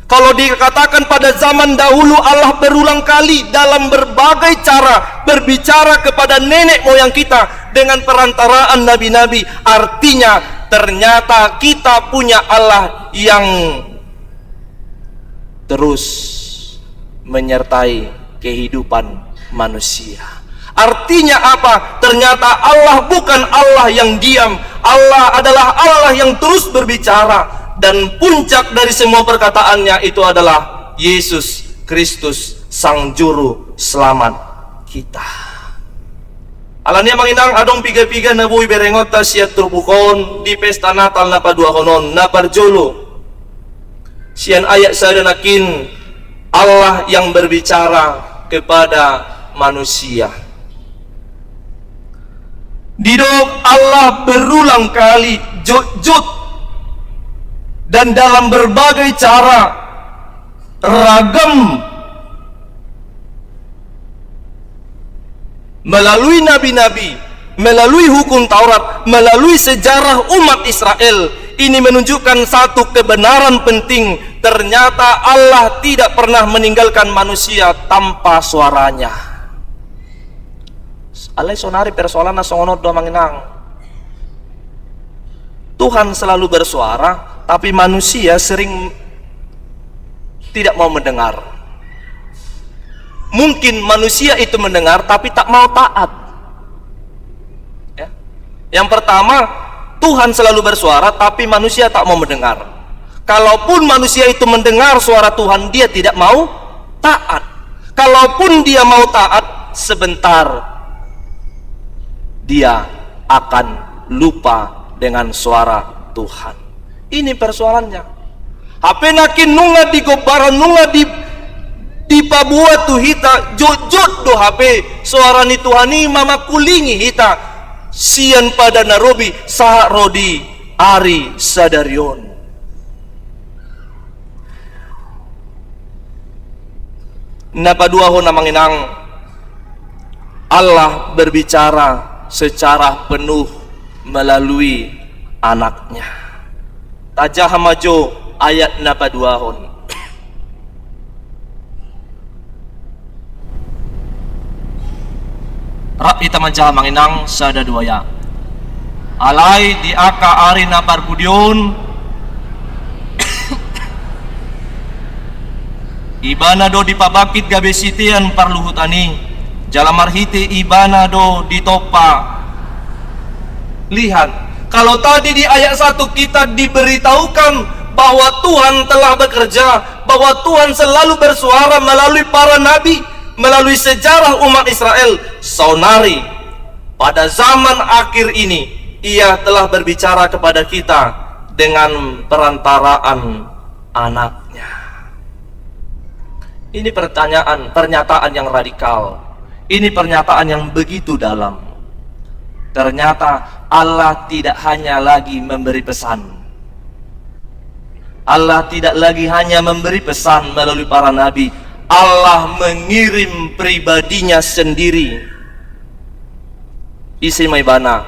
Kalau dikatakan pada zaman dahulu Allah berulang kali dalam berbagai cara berbicara kepada nenek moyang kita dengan perantaraan nabi-nabi, artinya ternyata kita punya Allah yang terus menyertai kehidupan manusia. Artinya apa? Ternyata Allah bukan Allah yang diam. Allah adalah Allah yang terus berbicara. Dan puncak dari semua perkataannya itu adalah Yesus Kristus Sang Juru Selamat kita. Alania manginang adong piga-piga na buhay berengot ta siya turbukon di pesta Natal na padua konon na parjolo. Siyan ayat sa nakin Allah yang berbicara kepada manusia. Didok Allah berulang kali jut dan dalam berbagai cara ragam melalui nabi-nabi, melalui hukum Taurat, melalui sejarah umat Israel. Ini menunjukkan satu kebenaran penting. Ternyata Allah tidak pernah meninggalkan manusia tanpa suaranya. Alay sonari persoalan na songonod do manginang. Tuhan selalu bersuara, tapi manusia sering tidak mau mendengar. Mungkin manusia itu mendengar tapi tak mau taat. Ya. Yang pertama, Tuhan selalu bersuara tapi manusia tak mau mendengar. Kalaupun manusia itu mendengar suara Tuhan, dia tidak mau taat. Kalaupun dia mau taat, sebentar dia akan lupa dengan suara Tuhan. Ini persoalannya. HP nakin nunga di gobaran nunga di pabuat tu hita jot do HP suara ni Tuhani mama kulingi hita sian pada narobi sah rodi ari sadarion. Napadua ho namanginang Allah berbicara secara penuh melalui anaknya. Tajah hamajo ayat napaduahon. Rap ita manjaha manginang sada duaya. Alay di aka ari naparbudion. Ibana do dipabakit gabe sitian parluhutani. Jalamarhiti ibana do ditopa. Lihat, kalau tadi di ayat 1 kita diberitahukan bahwa Tuhan telah bekerja, bahwa Tuhan selalu bersuara melalui para nabi, melalui sejarah umat Israel. Saunari, pada zaman akhir ini Ia telah berbicara kepada kita dengan perantaraan anaknya. Ini pernyataan yang radikal. Ini pernyataan yang begitu dalam. Ternyata Allah tidak hanya lagi memberi pesan. Allah tidak lagi hanya memberi pesan melalui para nabi. Allah mengirim pribadinya sendiri. Isi maibana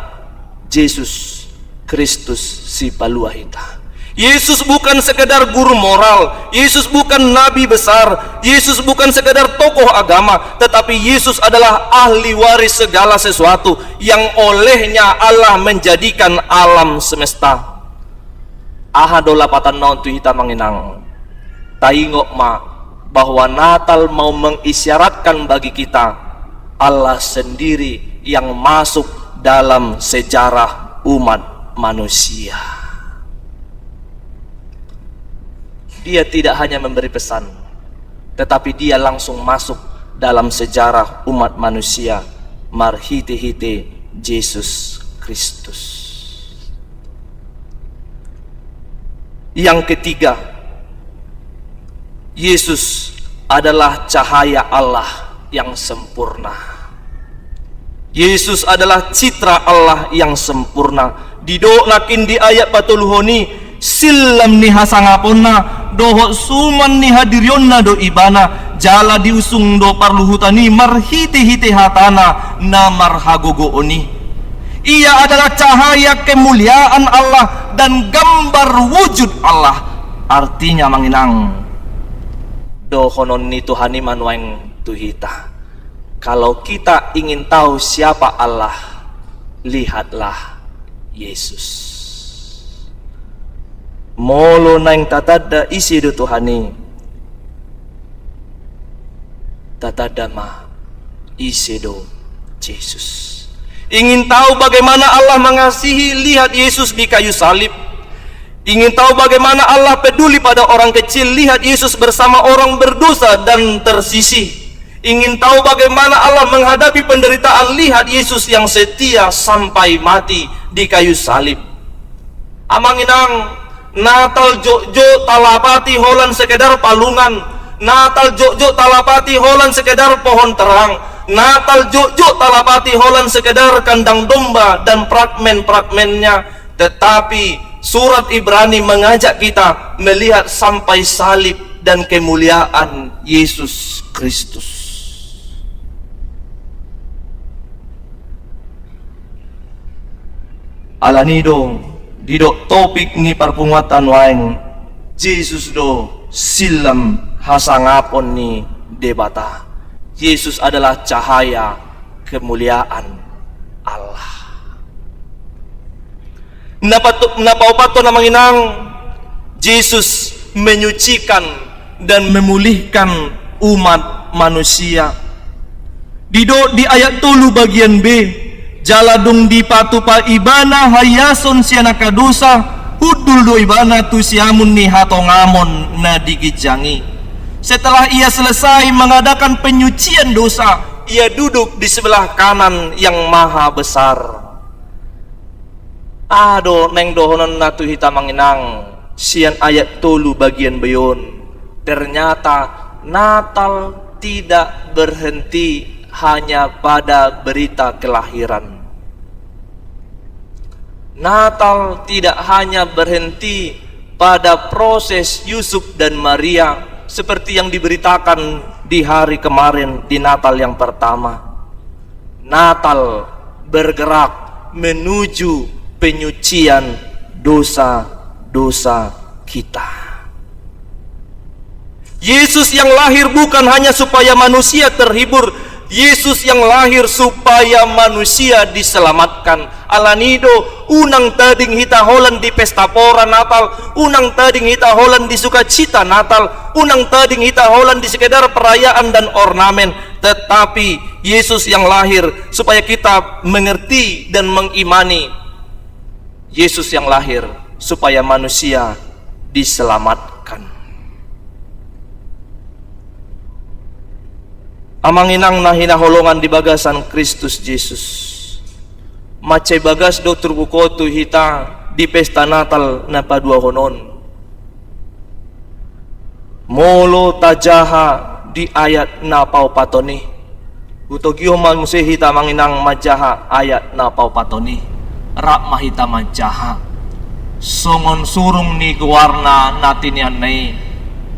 Yesus Kristus si paluahita. Yesus bukan sekedar guru moral, Yesus bukan nabi besar, Yesus bukan sekedar tokoh agama, tetapi Yesus adalah ahli waris segala sesuatu yang olehnya Allah menjadikan alam semesta. Ahado lapatan naon tu hita manginang. Taingok ma bahwa Natal mau mengisyaratkan bagi kita Allah sendiri yang masuk dalam sejarah umat manusia. Dia tidak hanya memberi pesan, tetapi dia langsung masuk dalam sejarah umat manusia. Marhite-hite Yesus Kristus. Yang ketiga, Yesus adalah cahaya Allah yang sempurna. Yesus adalah citra Allah yang sempurna. Didoakin di ayat patuluhoni, silam ni hasangaponna doho suman ni hadirionna do ibana jala diusung do parluhutani marhiti-hiti hatana na marhagogo oni. Ia adalah cahaya kemuliaan Allah dan gambar wujud Allah. Artinya manginang dohonon ni Tuhani manuang tuhita. Kalau kita ingin tahu siapa Allah, lihatlah Yesus. Molo nang tatada isi do Tuhani, tatada ma isi do Yesus. Ingin tahu bagaimana Allah mengasihi, lihat Yesus di kayu salib. Ingin tahu bagaimana Allah peduli pada orang kecil, lihat Yesus bersama orang berdosa dan tersisih. Ingin tahu bagaimana Allah menghadapi penderitaan, lihat Yesus yang setia sampai mati di kayu salib. Amanginang Natal jokjo talapati holan sekedar palungan, Natal jokjo talapati holan sekedar pohon terang, Natal jokjo talapati holan sekedar kandang domba dan fragmen-fragmennya. Tetapi surat Ibrani mengajak kita melihat sampai salib dan kemuliaan Yesus Kristus. Alanido didok topik ni perpunguatan waeng Yesus do silam hasangapon ni debata. Yesus adalah cahaya kemuliaan Allah. Napaupato na manginang Yesus menyucikan dan memulihkan umat manusia. Dido di ayat 3 bagian B, jaladung di patupa ibana hayason siana kadosa hudul do ibana tu siamun ni hatongamon na digijangi. Setelah ia selesai mengadakan penyucian dosa, ia duduk di sebelah kanan yang maha besar. Ado neng dohonon natu hita manginang sian ayat 3 bagian beyon. Ternyata Natal tidak berhenti hanya pada berita kelahiran. Natal tidak hanya berhenti pada proses Yusuf dan Maria seperti yang diberitakan di hari kemarin di Natal yang pertama. Natal bergerak menuju penyucian dosa-dosa kita. Yesus yang lahir bukan hanya supaya manusia terhibur, Yesus yang lahir supaya manusia diselamatkan. Alanido unang tading hita holan di pesta pora Natal, unang tading hita holan di sukacita Natal, unang tading hita holan di sekedar perayaan dan ornamen. Tetapi Yesus yang lahir supaya kita mengerti dan mengimani. Yesus yang lahir supaya manusia diselamatkan. Amanginang nahina holongan di bagasan Kristus Yesus. Macai bagas do terbuko tu hita di pesta Natal na padua honon. Molo tajaha di ayat na pau patoni. Utogyo man musi hita manginang majaha ayat na pau patoni. Rak mahita majaha. Songon surung ni guwarna natin yan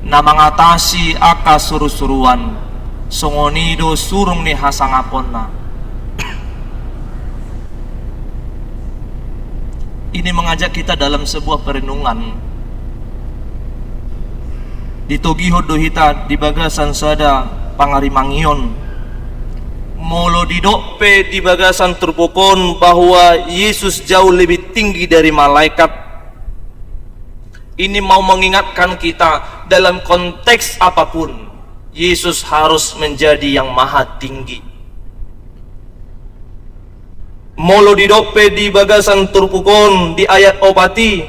na mengatasi aka suru-suruan. Songonido surung ni hasangapon na. Ini mengajak kita dalam sebuah perenungan. Ditogiho dohita di bagasan sada pangarimangion. Molo didokpe di bagasan terpokon bahwa Yesus jauh lebih tinggi dari malaikat. Ini mau mengingatkan kita dalam konteks apapun, Yesus harus menjadi yang maha tinggi. Molo didope di bagasan turpukon di ayat opati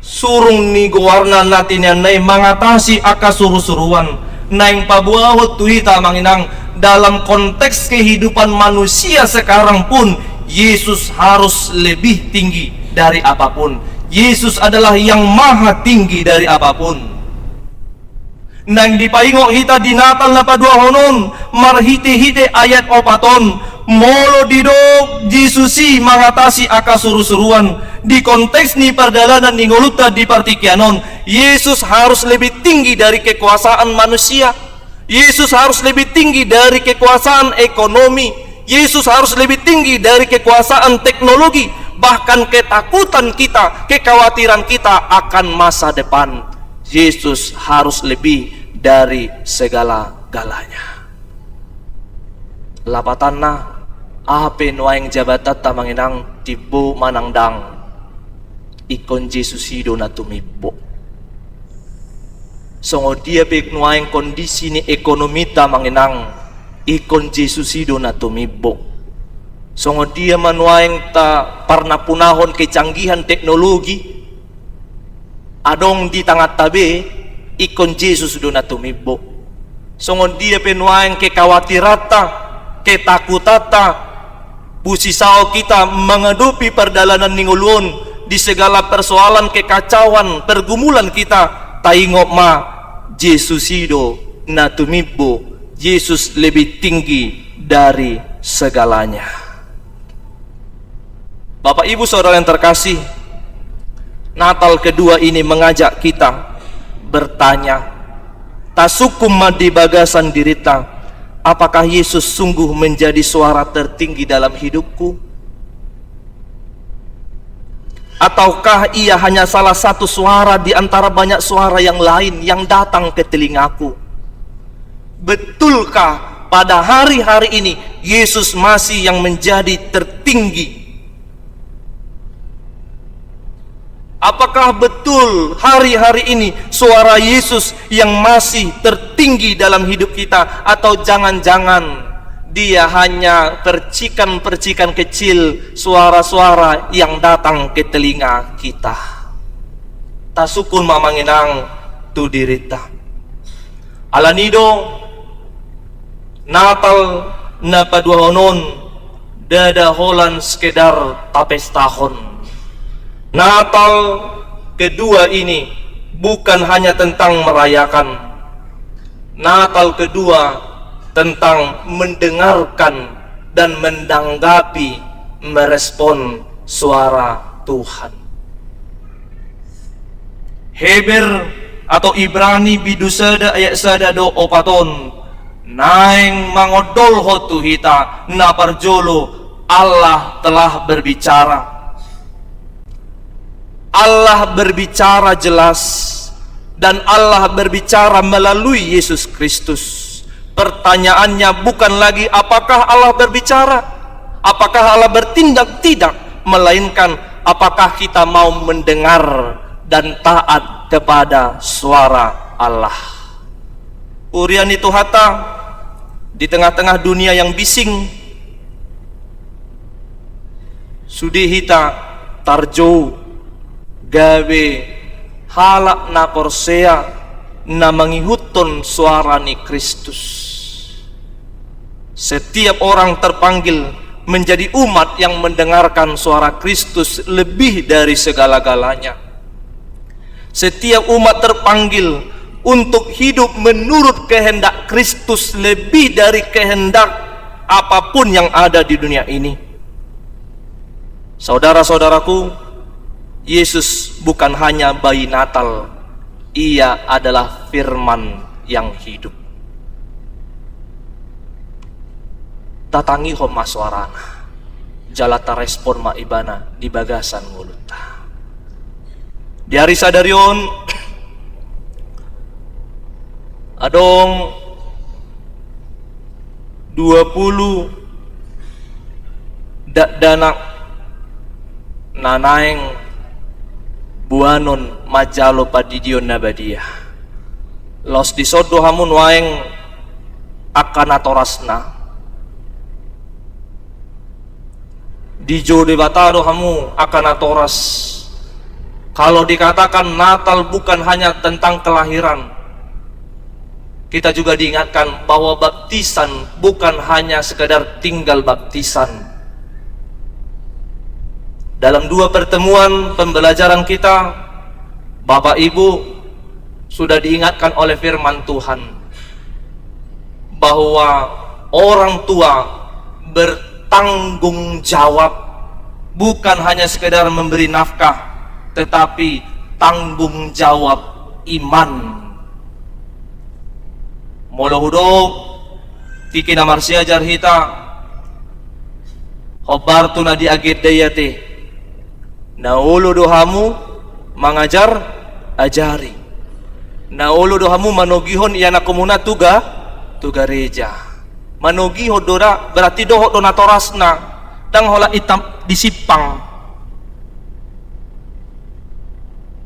surung ni guwarna natin yan na mengatasi aka suru-suruan naing pabuahot tuhita manginang dalam konteks kehidupan manusia sekarang pun Yesus harus lebih tinggi dari apapun. Yesus adalah yang maha tinggi dari apapun. Nang dipaingok hita di Natal na padua honon, marhite-hite ayat opaton, molo didok Jesusi mengatasi aka suruh-suruan. Di konteks ni perdalanan ni ngoluta di partikianon, Yesus harus lebih tinggi dari kekuasaan manusia. Yesus harus lebih tinggi dari kekuasaan ekonomi. Yesus harus lebih tinggi dari kekuasaan teknologi. Bahkan ketakutan kita, kekhawatiran kita akan masa depan, Yesus harus lebih dari segala-galanya. Lapatanna ape nuaing jabatan tamanginang tibo manangdang ikon Yesus hido na tumibbo. Songo dia pek nuaing kondisi ni ekonomi tamanginang ikon Yesus hido na tumibbo. Songo dia manuaing ta parna punahon kecanggihan teknologi adong di tengah tabe ikon Yesus do na tumibbo. Songo dia penuaing kekhawatirata, ketakutata, busisao kita menghadapi perjalanan ningulun di segala persoalan kekacauan pergumulan kita, taingok ma Yesus hido na tumibbo. Yesus lebih tinggi dari segalanya. Bapak Ibu Saudara yang terkasih, Natal kedua ini mengajak kita bertanya, tasukum di bagasan dirita, apakah Yesus sungguh menjadi suara tertinggi dalam hidupku? Ataukah ia hanya salah satu suara di antara banyak suara yang lain yang datang ke telingaku? Betulkah pada hari-hari ini Yesus masih yang menjadi tertinggi? Apakah betul hari-hari ini suara Yesus yang masih tertinggi dalam hidup kita? Atau jangan-jangan dia hanya percikan-percikan kecil suara-suara yang datang ke telinga kita? Tasukun mamanginang tu dirita alanido Natal na paduahonon dada holan sekedar tapes tahun. Natal kedua ini bukan hanya tentang merayakan. Natal kedua tentang mendengarkan dan menanggapi, merespon suara Tuhan. Heber atau Ibrani bidusada ayat sadado opaton, naing mangodol hotu hita na parjolo, Allah telah berbicara. Allah berbicara jelas dan Allah berbicara melalui Yesus Kristus. Pertanyaannya bukan lagi apakah Allah berbicara, apakah Allah bertindak, tidak, melainkan apakah kita mau mendengar dan taat kepada suara Allah. Urian itu hata di tengah-tengah dunia yang bising, sudi hita tarjo gawe halak na porsea na mengihutun suara ni Kristus. Setiap orang terpanggil menjadi umat yang mendengarkan suara Kristus lebih dari segala-galanya. Setiap umat terpanggil untuk hidup menurut kehendak Kristus lebih dari kehendak apapun yang ada di dunia ini. Saudara-saudaraku, Yesus bukan hanya bayi Natal, ia adalah firman yang hidup. Tatangi homa suarana, jalata respon ma ibana di bagasan nguluta. Di hari sadarion, adong 20 danak nanaeng buanon majalo padidion nabadiah. Los disodo hamun waeng akanatorasna. Dijo debatado hamu akanatoras. Kalau dikatakan Natal bukan hanya tentang kelahiran, kita juga diingatkan bahwa baptisan bukan hanya sekedar tinggal baptisan. Dalam 2 pertemuan pembelajaran kita, Bapak Ibu sudah diingatkan oleh firman Tuhan bahwa orang tua bertanggung jawab, bukan hanya sekedar memberi nafkah, tetapi tanggung jawab iman. Molohudok tiki na marsia jarhita hobartu na diagedayate naulu dohamu mengajar ajari, naulu dohamu manogihon iana komuna tuga reja, manogiho dora berarti doho dona torasna dang hola itam disipang,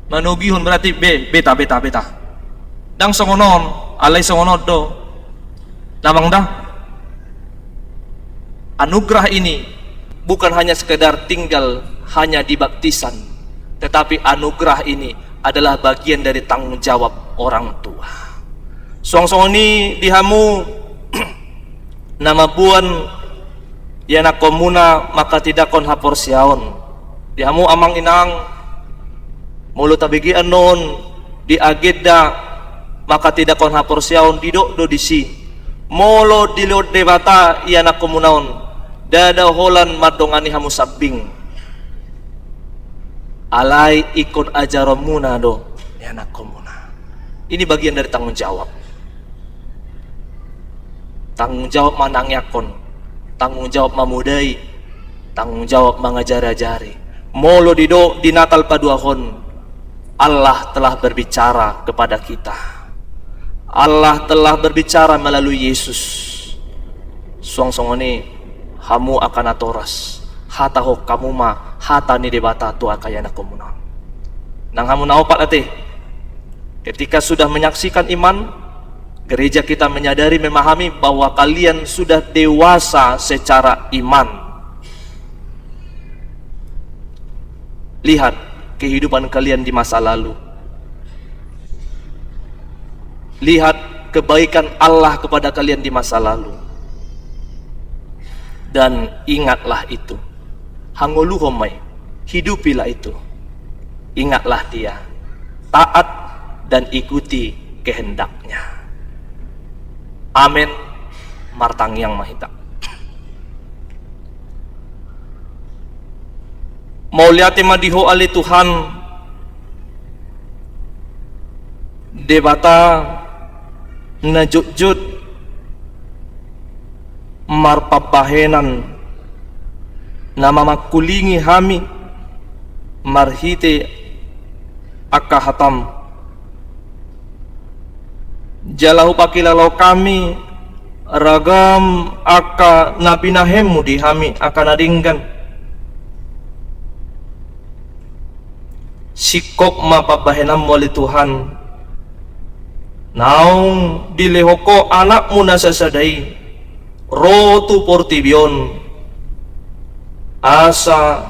manogihon berarti beta dang songonon alay songonon do lamang dah. Anugerah ini bukan hanya sekedar tinggal hanya di baptisan, tetapi anugerah ini adalah bagian dari tanggung jawab orang tua. Song-song ini dihamu nama buan yana komuna maka tidak kon hapor siaon. Dihamu amang inang mulut tabigi anon di agenda maka tidak kon hapor siaon didok do disi molo dilod debata yana komunaon dada holan madongani hamu sabing alai ikon ajaromuna do yana komuna. Ini bagian dari tanggung jawab manangyakon, tanggung jawab mamudai, tanggung jawab mengajari-ajari. Molo dido di Natal paduahon, Allah telah berbicara kepada kita. Allah telah berbicara melalui Yesus. Suang-suang ini hamu akan atoras hata ho kamu ma hata ni debata tu akayana komuna. Nang hamu naopat ate. Ketika sudah menyaksikan iman, gereja kita menyadari memahami bahwa kalian sudah dewasa secara iman. Lihat kehidupan kalian di masa lalu. Lihat kebaikan Allah kepada kalian di masa lalu. Dan ingatlah itu. Hangulu homai, hidupilah itu. Ingatlah dia. Taat dan ikuti kehendaknya. Amin. Martang yang mahita. Mauliati madiho ali Tuhan debata najut-jut marpabahenan nama makulingi hami marhite akahatam jalahu pakilalau kami ragam aka nabinahemu di hami akan adinggan sikok mapabahenam wali Tuhan naung dilehoko anakmu nasasadai rotu portibion asa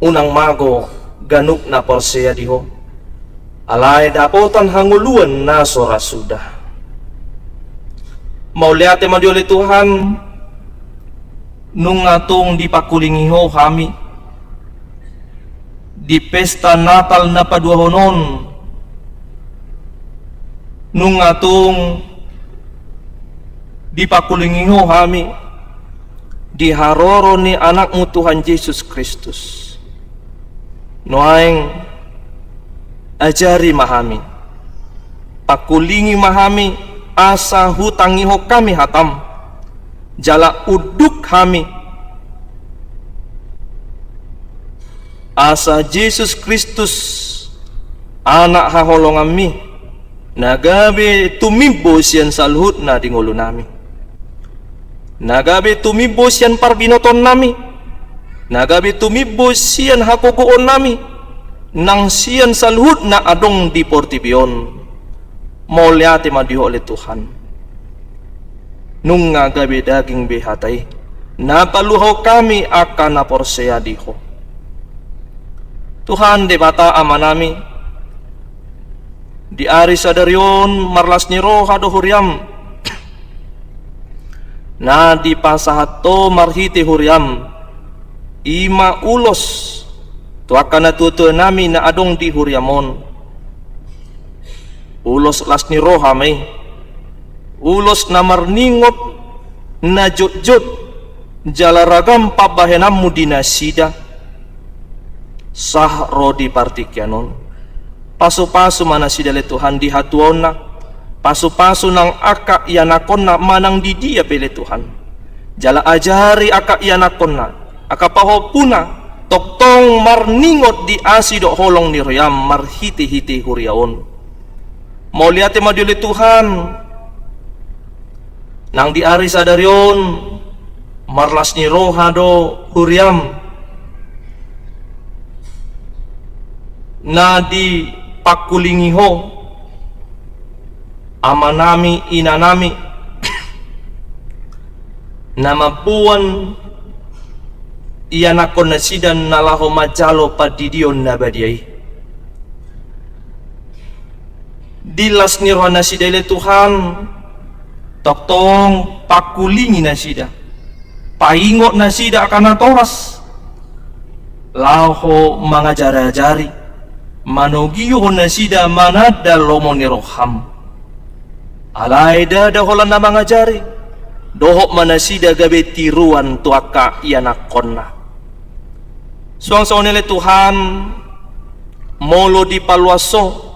unang mago ganuk na porseya diho alay dapotan hanguluan na sora sudah. Mauliate madioli Tuhan nung atong dipakulingiho kami di pesta Natal na paduahonon nung atong dipakulingiho kami di haroro ni anakmu Tuhan Yesus Kristus noaing ajari mahami pakulingi mahami asa hutangiho kami hatam jala uduk kami asa Yesus Kristus anak haholongan mi nagabe tumimbo siyan salhut na dingolo nami nagabe tumimbo siyan parbinoton nami nagabe tumimbo siyan hakogoon nami nang siyan salhut na adong di portibion mauliate madiho oleh Tuhan nung ngagabe daging behatay napaluhaw kami akan naporsea diho Tuhan debata amanami di ari sadarion marlas niro hado huriam na di pasahato marhiti huriam ima ulos tuaka na tutu nami na adong di huriamon. Ulos las ni roha may, ulos na marningot na jut-jut jalaragam pabahenammu dinasida sah rodi partikyanon. Pasu-pasu mana sidale Tuhan di hatuona, pasu-pasu nang aka ianakonna manang di dia pele Tuhan. Jala ajari aka ianakonna, aka pahopuna toktong marningot di asido holong ni royam marhiti-hiti huriaon. Mau lihat maduli Tuhan nang di ari sadarion marlas ni rohado huriam na di pakulingiho amanami inanami namapuan iyanakon na sidan nalaho majalo padidion na badiay. Dilas ni roh na sida ile Tuhan toktong pakulingi na sida paingot na sida akan toras laho mga jari-jari manugiyo na sida manada lomo ni roham alay dadaholan na mga jari dohok manasida gabe tiruan tuaka ianakon na suang-suang nila Tuhan molo di palwaso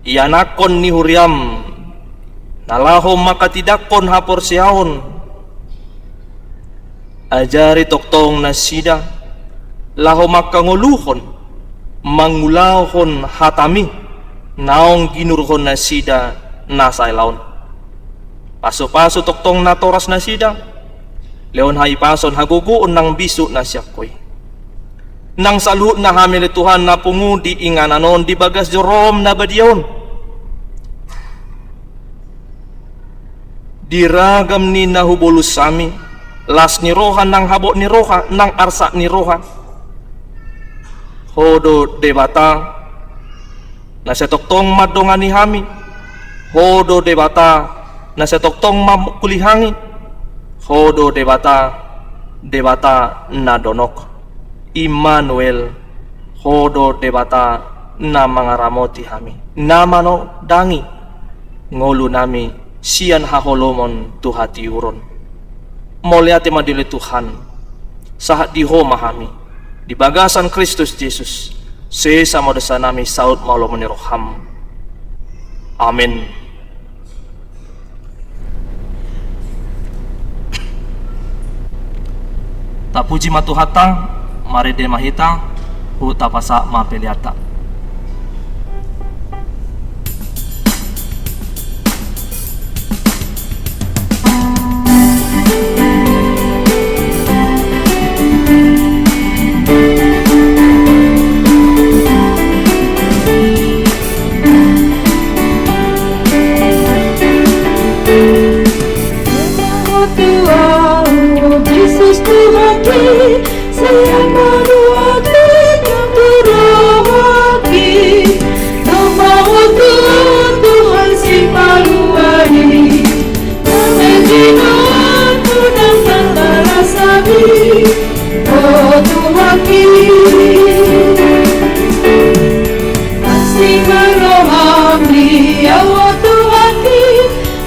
ianakon ni huriam nalaho makatidakon hapor siyaon ajari toktong nasida laho makanguluhon mangulahon hatami naong ginurhon nasida nasailaon paso-paso toktong natoras nasida leon haipason haguguon ng bisu nasyakoy nang saluhut na hamil Tuhan na pungu di ingananon di bagas jorom na badiyon diragam ni nahubulus sami las ni roha nang habo ni roha nang arsa ni roha hodo debata na setoktong madongan ni hami hodo debata na setoktong makulihangi hodo debata na donok Immanuel hodo debata na mga ramoti hami namano dangi ngolu nami siyan haholomon tuhati uron moliate madili Tuhan sahat di homa hami di bagasan Kristus Jesus sesa modesa nami saud maulomoni roham amin. Tak puji matuhata mari de mahita hu tapasa mapeliata. Yesus Tuhan sayang berdua yang terhati nama Tuhan Tuhan si paluani kemenjinan tunang antara sabi oh Tuhan kasih merohami ya Tuhan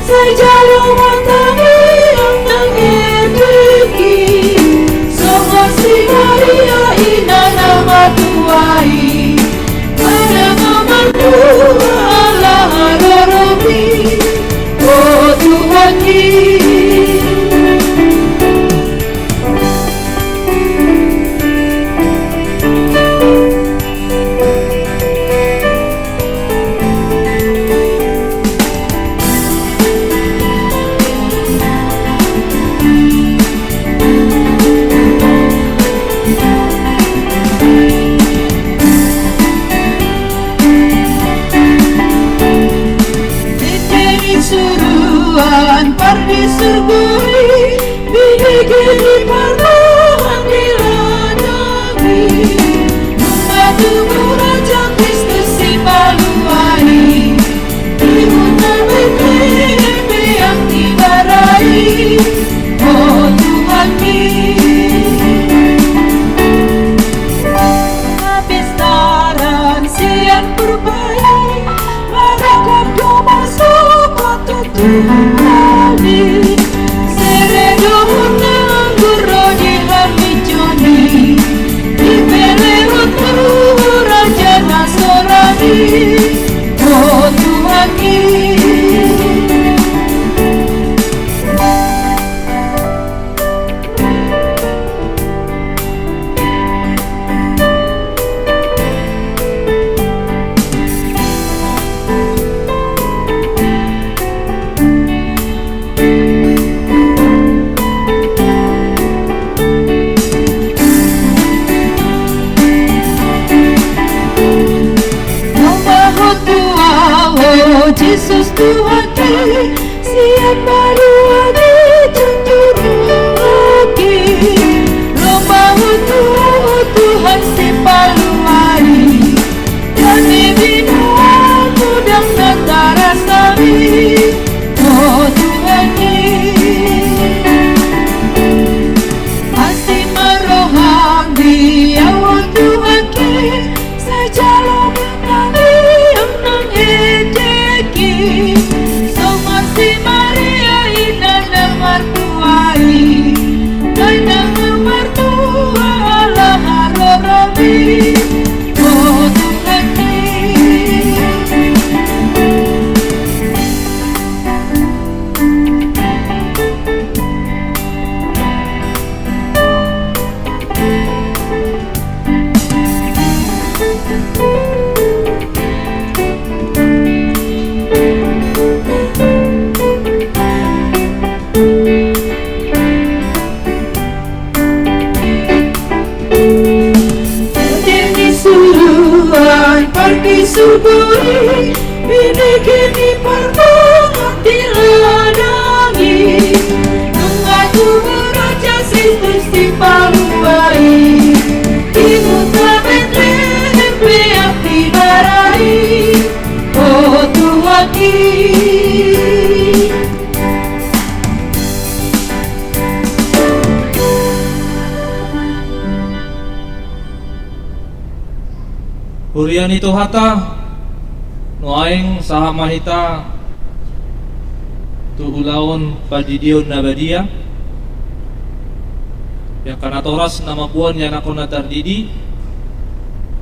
sejalu matanya yang tangedeki Maria ina nama tuai pada kamarku Allah adorobi oh Tuhan disurgui binigyan parmahan diladani Mengadumu Raja Kristus si paluani Imunan yang dibarai oh Tuhan Oh Yesus Tuhanku, siapa lagi cenderung lagi. Romahu Tuhan sipaluai, dan binuaku dan natara sami. Oh Tuhan asih meroham dia. Oh Tuhan saja lo menangi yang nang edeki. Somasi Maria indah dan martuai, dan martua Allah harorami. Oh Tuhan pergi suburi, binekini permohon diladangi. Mengadu raja Kristus di paluai, ibu tamet lempe api barai. Oh Tuhan Huriani Tuhata nuaing saha mahita tu ulaon padidion nabadia ya kana toras nama buan yang aku natardidi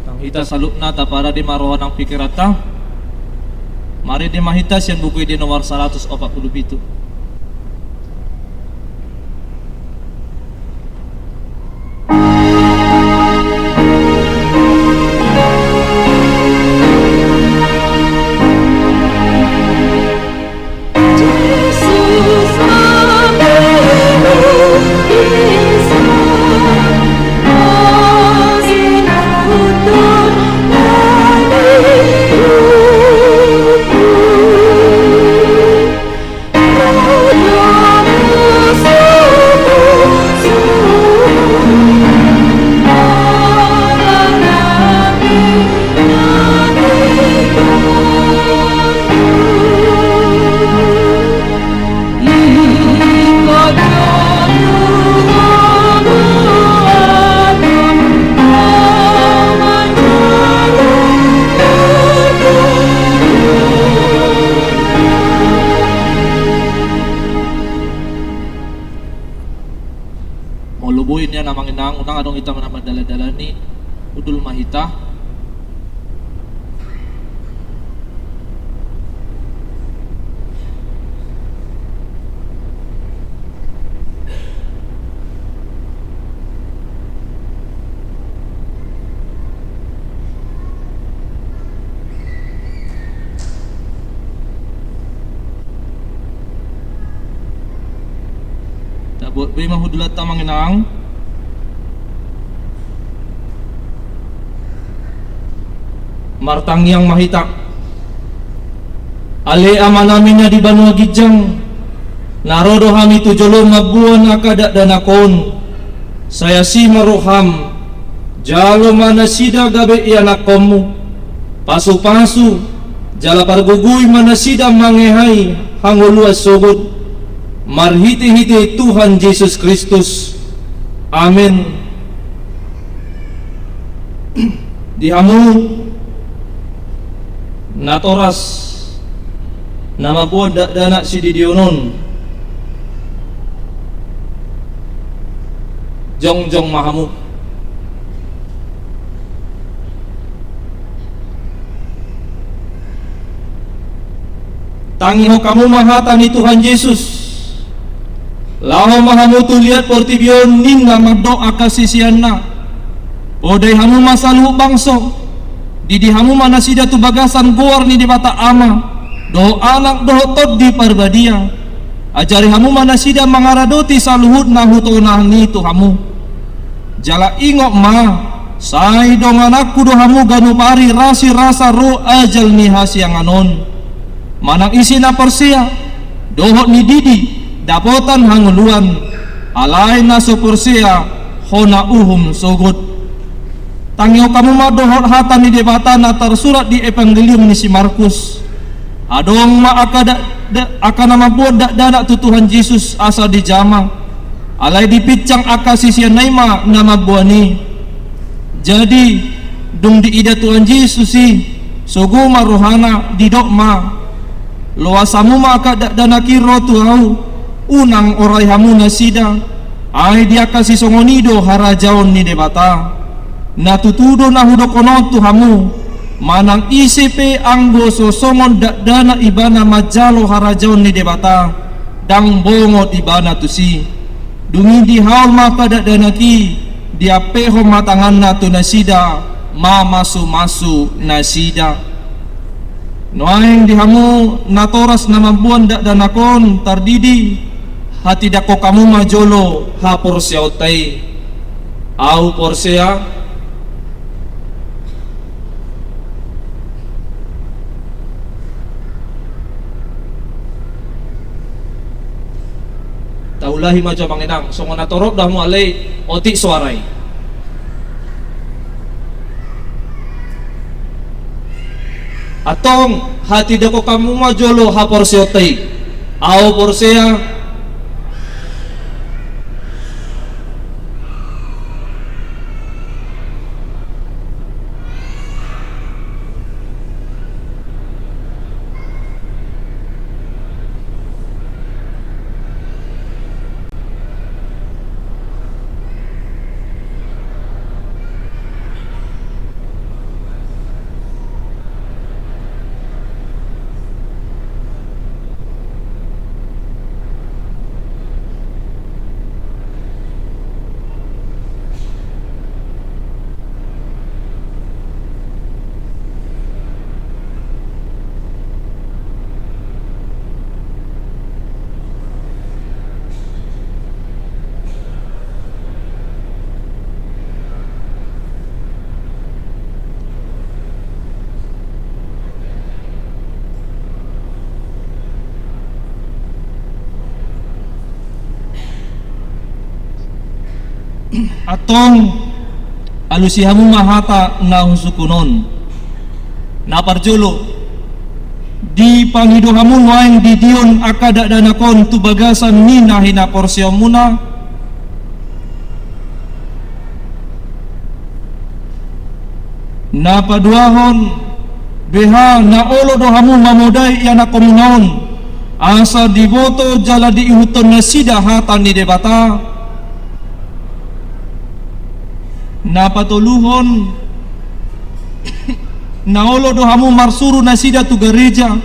nang hita salupna tapara di marohan ang pikirata mari di mahita sian buku di nomor 147. Lubuin niya namang inang unang anong ita manamadala-dala ni udul mahita buat beri mahudulat tamang inang martang yang mahita ale amanaminya di Banua Gijang narodo hami tujolom mabuan akadak danakon saya si maroham jalo mana sida gabe ianakomu pasu-pasu jala pargugui mana sida mangehai hangoluas sobut marhiti-hiti Tuhan Yesus Kristus. Amin. Dihamu natoras nama buat dana si didionon jong mahamu tangi ho kamu mahatani Tuhan Yesus laho mahamu tu lihat portibion ninga magdoa kasisianna odai hamu masalu bangso didi hamu mana sida tu bagasan guar ni di bata ama do anak do tod di parbadia ajari hamu mana sida mangaradoti saluhut na hutonah ni tu hamu jala ingok ma sai dong anakku do hamu ganu pari rasi rasa ro ajal ni hasiang anon manang isi na Porsia dohot ni Didi dapotan hanguluan alay na so Porsia hona uhum sogot tangyo kamu madohot hata ni debata na tersurat di Evangelium ni si Markus adong ma aka nama buat dana tu Tuhan Yesus asa di jamang alay dipicang aka sisian naima nama buani jadi dung di ida Tuhan Yesus si sogo marohana di dokma loasamu maka dana kiro tuau unang orai hamu nasida ai dia kasih songonido harajaon ni debata na tutudo na hudokono tu hamu manang ICP anggo sosongon dana ibana majalo harajaon ni debata dang bongo ibana tu si dungi di haul maka dana ki dia peho matangan na tu nasida ma masu nasida noaing dihamu natoras namampuan danakon tardidi hati dako kamu majolo ha Porsia utai au Porsia taulahi majo manginang songo natorok dah mu alai otik suarai atong hati dako kamu majolo ha Porsia utai au Porsia atong alusihamu mahata na husukunon na parjolo di pangidohamu noaing di dion akada danakon tu bagasan ni nahina Porsia muna na paduahon beha na olo dohamu mamodai yana komunaon asa diboto jala di ihuton na sida hata ni debata na patuluhon na olo dohamu marsuru na sida tu gereja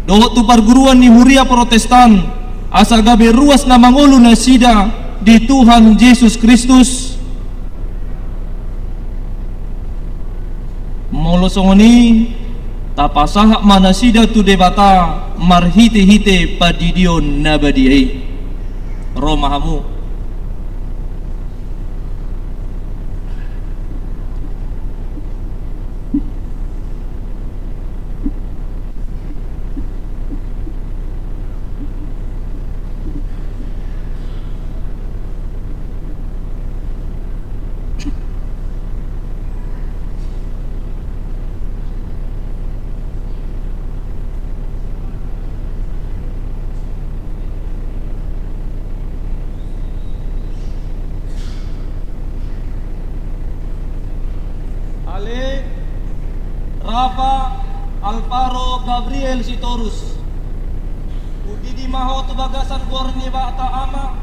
dohot tu perguruan ni Huria Protestan asa gabe ruas na mangulu na sida di Tuhan Yesus Kristus molosongoni tapasahak mana sida tu debata marhite-hite padidion nabadiai romahamu Rafa Alvaro Gabriel Sitorus Udidi maho tu bagasan gorni bata ama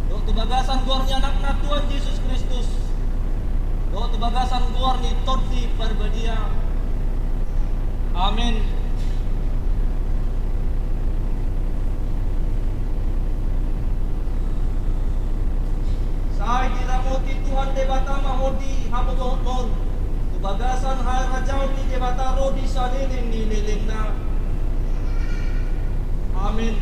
do tu bagasan gorni anak na Tuhan Yesus Kristus do tu bagasan gorni Toti Parbadia amin. Sai diramuti Tuhan debata mahodi hapotohon mon bagasan harajaw ni debata rodi sa lilim ni lilim na amin.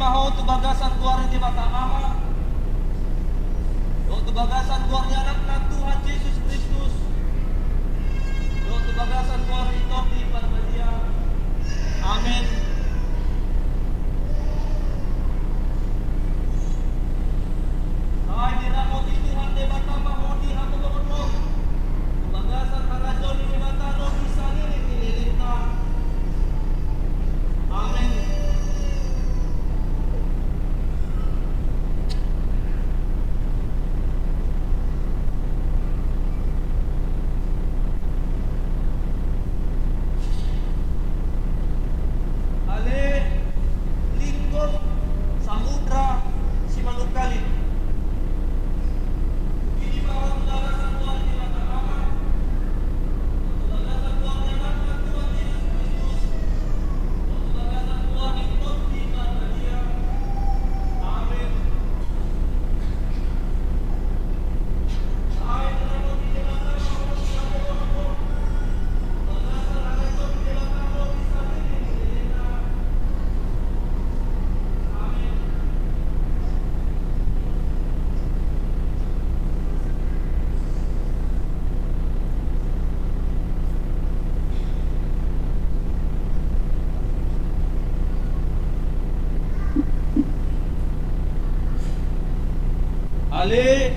maho tu bagasan kuari di mata ama. Do tu bagasan kuari anak na Tuhan Yesus Kristus. Do tu bagasan kuari topi parbadia. Amin. Ay dinamo ti Tuhan de bata maho di hatulungan mo. Tu bagasan harajon di bata no bisa nililinta. Amin. Ale lingkod samudra si Manukalin. Ini bawah bagasan Tuhan di mata ama. Bagasan Tuhan yang anak Tuhan Yesus Kristus. Bagasan Tuhan itu di mana dia. Amin. Ay dinamo ti bata maho di hatulungan mo. Bagasan harajon di bata no bisa nililinta. Amin. Ale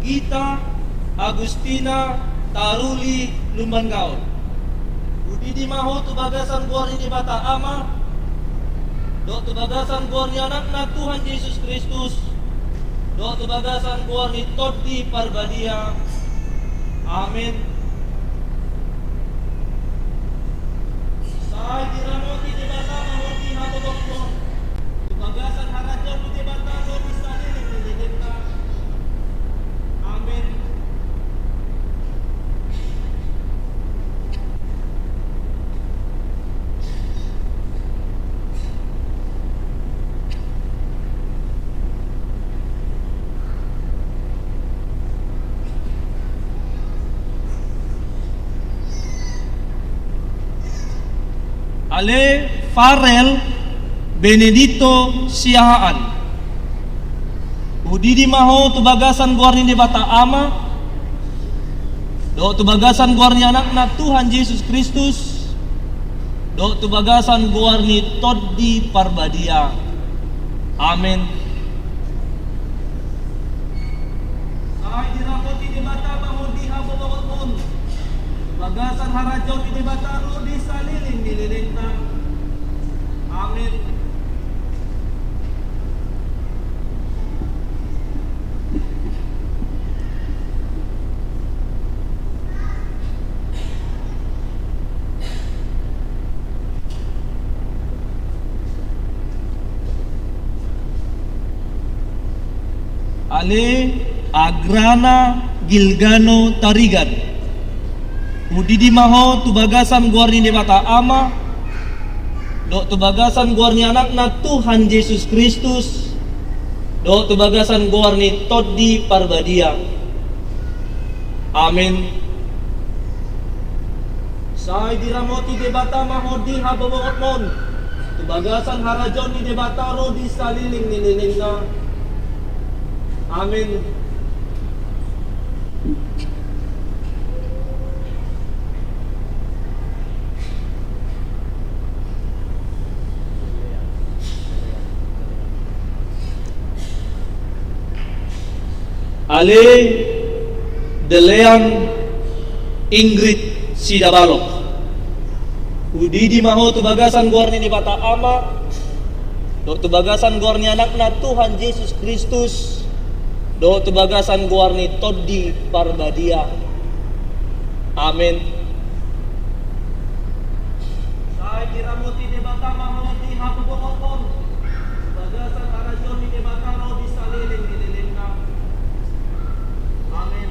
Gita Agustina Taruli Lumanggaon. Udi di maho tu bagasan kuari di bata ama. Do tu bagasan kuari anak na Tuhan Yesus Kristus. Do tu bagasan kuari todi parbadia. Amin. Sai diramoti di bata maho di hatulungan mo. Tu bagasan harajon di bata no bisa nililinta. Amin. Ale Farel Benedito Siahaan. Udi di maho tu bagasan guarni di bata ama. Do tu bagasan guarni anak na Tuhan Yesus Kristus. Do tu bagasan guarni todi parbadia. Amin. Ay dirapoti di bata maho di habobokon. Bagasan harajon di bata ro di saliling nililinta. Amin. Ale Agrana Gilgano Tarigan. Udi di maho tu bagasan guarni di mata ama. Do tu bagasan guarni anak na Tuhan Yesus Kristus. Do tu bagasan guarni todi parbadia. Amin. Sai diramoti di bata maho di habobokot mon. Tu bagasan harajon ni di bata ro di saliling nililinta. Amin. Ale Delean Ingrid Sidabalok. Udi di maho tu bagasan guarni ni bata ama. Do tu bagasan guarni anak na Tuhan Yesus Kristus. Do tu bagasan guarni todi parbadia. Amin. Sai diramoti di bata maho di habobokon. Bagasan harajon ni bata ro di saliling nililinta. Amin.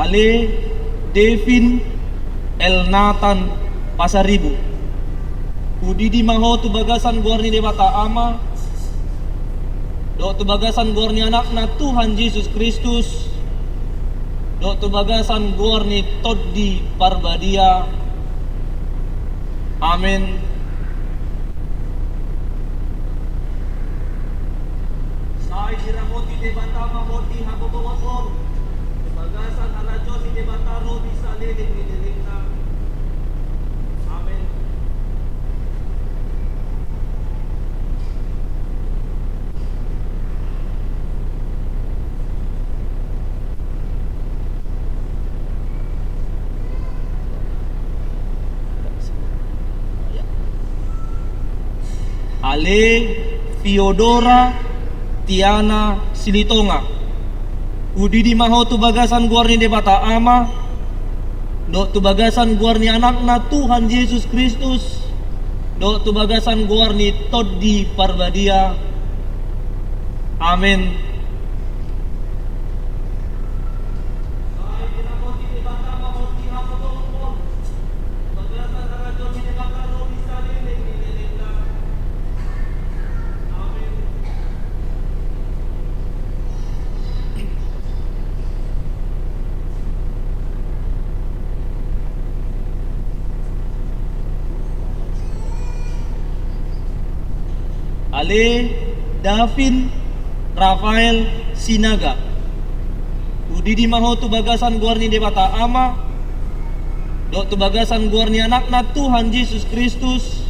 Ale Devin El Nathan Pasaribu. Udidi maho tu bagasan guarni debata ama. Do tu bagasan guarni anak na Tuhan Yesus Kristus. Do tu bagasan guarni toddi parbadia. Amin. Sai diramoti debata mahoti habobobon. Bagasan harajo ni debata ro di saliling ni dilingna. Amin. Ale Fiodora Tiana Silitonga. Udidi maho tu bagasan guarni debata ama. Do tu bagasan guarni anak na Tuhan Yesus Kristus. Do tu bagasan guarni toddi parbadia. Amin. Ale Davin Rafael Sinaga. Udidi maho tu bagasan guarni debata ama. Do tu bagasan guarni anak na Tuhan Yesus Kristus.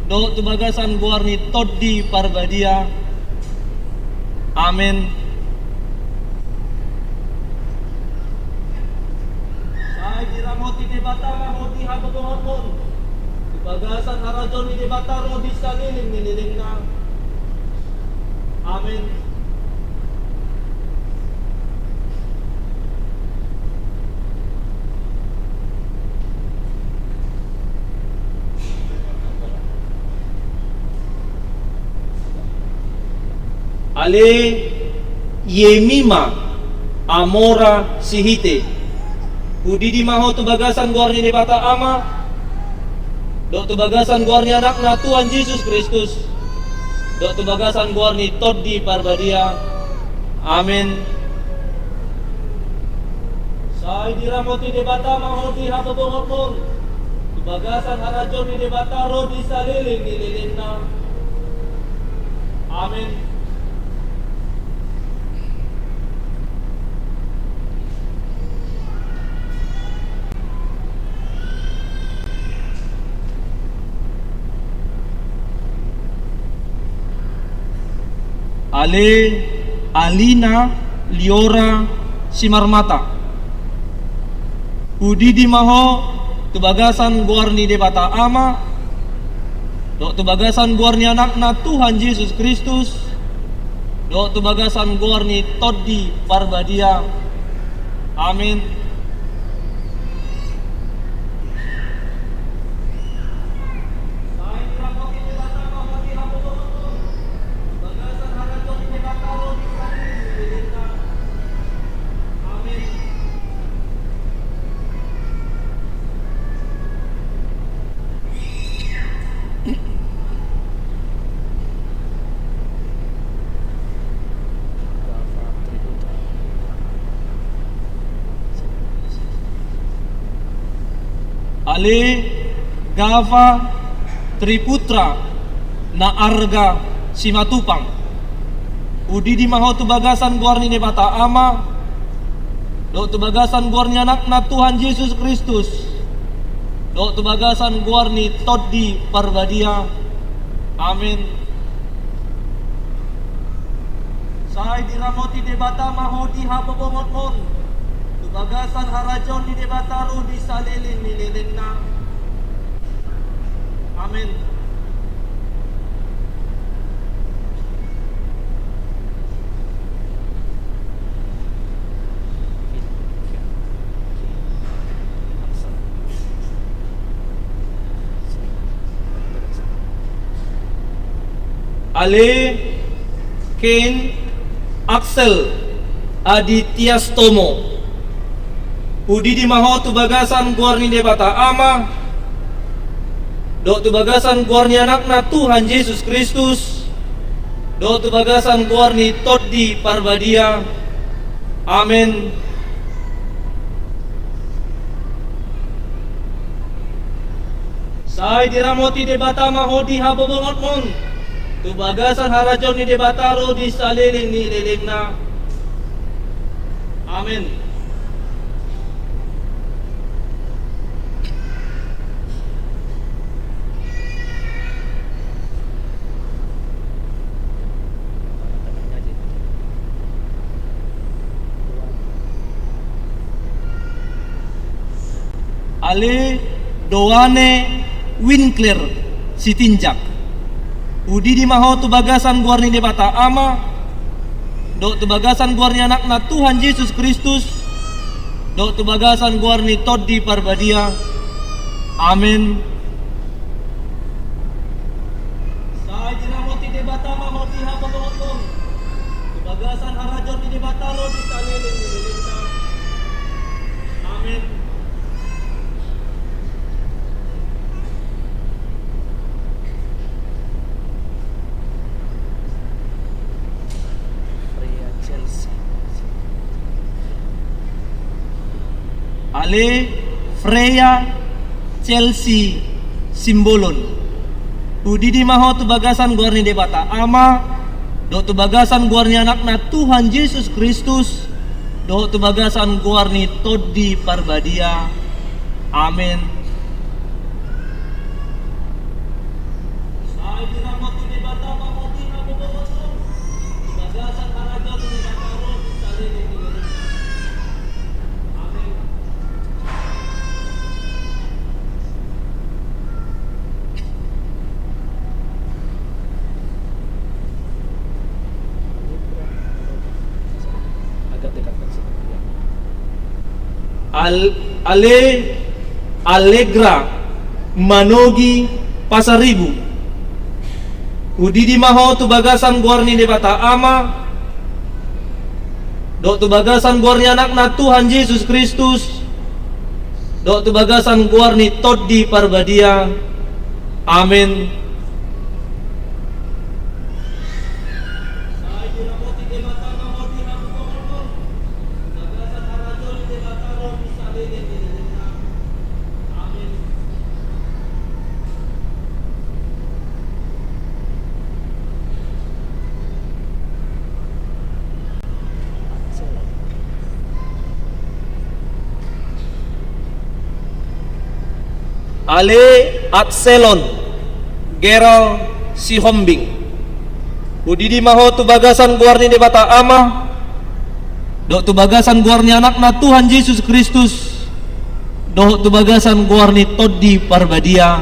Do tu bagasan guarni toddi parbadia. Amin. Sai diramoti debata mahoti habobon. Bagasan harajon ni debata ro di saliling nililing na. Amin. Ale Yemima Amora Sihite. Udidi maho tu bagasan guarni debata ama. Do tu bagasan guarni anak na Tuhan Yesus Kristus. Do tu bagasan guarni toddi parbadia. Amin. Sai diramoti debata mahoti habobongon. Tu bagasan harajon ni debata ro di saliling ni lilinna. Amin. Ale Alina Liora Simarmata. Udidi maho tu bagasan guarni debata ama. Do tu bagasan guarni anak na Tuhan Yesus Kristus. Do tu bagasan guarni toddi parbadia. Amin. Ale Gava Triputra na Arga Simatupang. Udidi maho tu bagasan guarni debata ama. Do tu bagasan guarni anak na Tuhan Yesus Kristus. Do tu bagasan guarni toddi parbadia. Amin. Sai diramoti debata mahodi habobongon. Tu bagasan harajon di debata ro di salilin nililin na. Amin. Ale Ken Axel Aditya Stomo. Udidi maho tu bagasan guarni debata ama. do tu bagasan guarni anakna Tuhan Yesus Kristus, do tu bagasan guarni Toddi Parbadia. Amin. Sai diramoti debata mahodi habobongot mon, tu bagasan harajon ni debataro di saliling ni lilingna. Amin. Ale doane Winkler Sitinjak udi di maho tu bagasan guarni debata ama, do tu bagasan guarni anakna Tuhan Yesus Kristus, do tu bagasan guarni Toddi Parbadia. Amin. Sai dinamoti debata maho di hababongon, tu bagasan harajon di debata ro di saliling lilingna. Amin. Ale Freya Chelsea Simbolon udi di maho tu bagasan guarni debata ama, do tu bagasan guarni anakna Tuhan Yesus Kristus, do tu bagasan guarni Toddi Parbadia. Amin. Sai diramoti debata maho di habobongot tu bagasan harajon ni debata ro di saliling lilingna. Amin. Allegra Manogi Pasaribu udi di maho tu bagasan guarni debata ama, do tu bagasan guarni anakna Tuhan Yesus Kristus, do tu bagasan guarni Toddi Parbadia. Amin. Ale Atselon Gerald Sihombing udi di maho tu bagasan guarni debata ama, do tu bagasan guarni anakna Tuhan Yesus Kristus, do tu bagasan guarni Toddi Parbadia.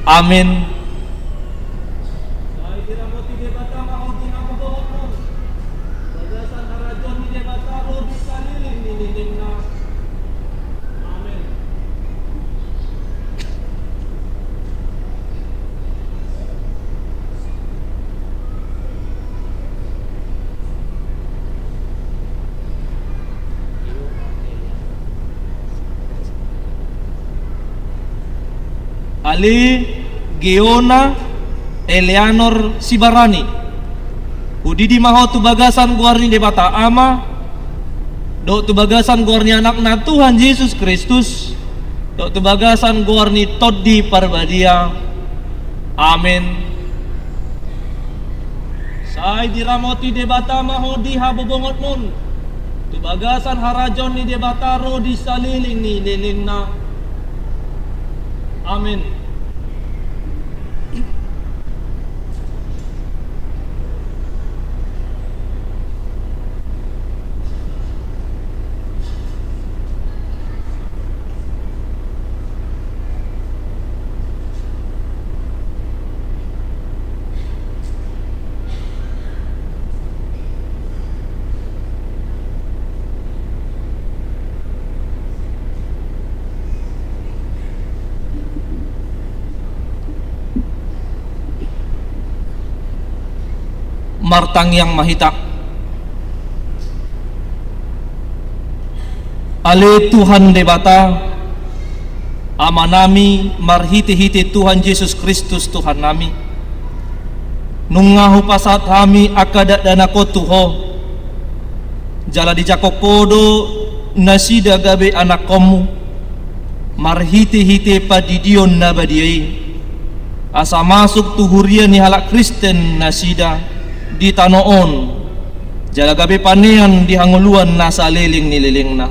Amin. Ali Geona Eleanor Sibarani udi di maho tu bagasan guarni debata ama, do tu bagasan guarni anakna Tuhan Yesus Kristus, do tu bagasan guarni Toddi Parbadia. Amin. Sai diramoti debata maho di habobongot mon, tu bagasan harajon ni debata ro di saliling ni lilingna. Amin. Martang yang mahita ale Tuhan debata Ama nami marhiti-hiti Tuhan Yesus Kristus Tuhan nami. Nungahu pasat kami akadat danako tuho. Jala di jakokodo nasida gabe anak komu. Marhiti-hiti padidion nabadiai. Asa masuk tuhurian ni halak Kristen nasida di tanoon. Jala gabe panean di hanguluan nasa leling ni lelengna.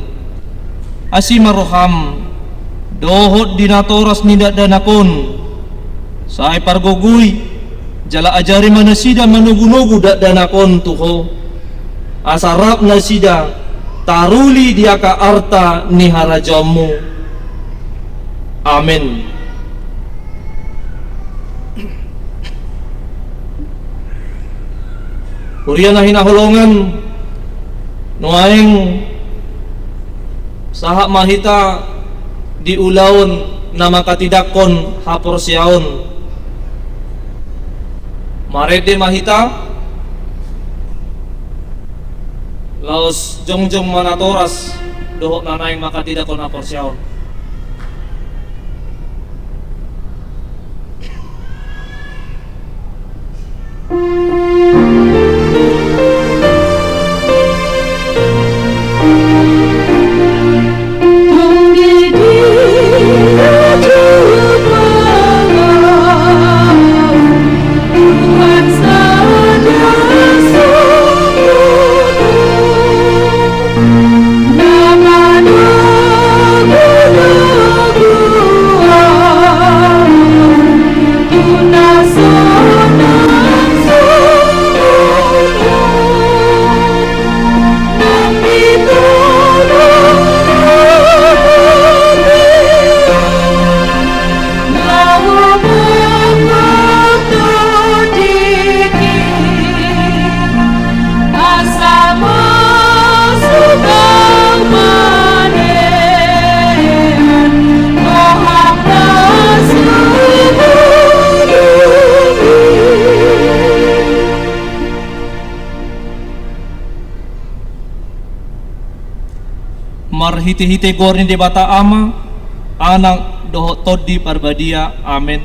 Asimaroham dohot dinatoras nidak danakon sai pargogui jala ajari manasida manugu-nugu dak danakon tuho asarap nasida taruli diaka arta ni harajamu. Amin. Kurian hinahulongan nuaing sahak mahita di ulaun nama katidakon hapor siaon marede mahita laos jongjong manatoras dohok nanaing makatidakon hapor siaon. Marhiti-hiti gorni debata ama anak dohot todi parbadia. Amin.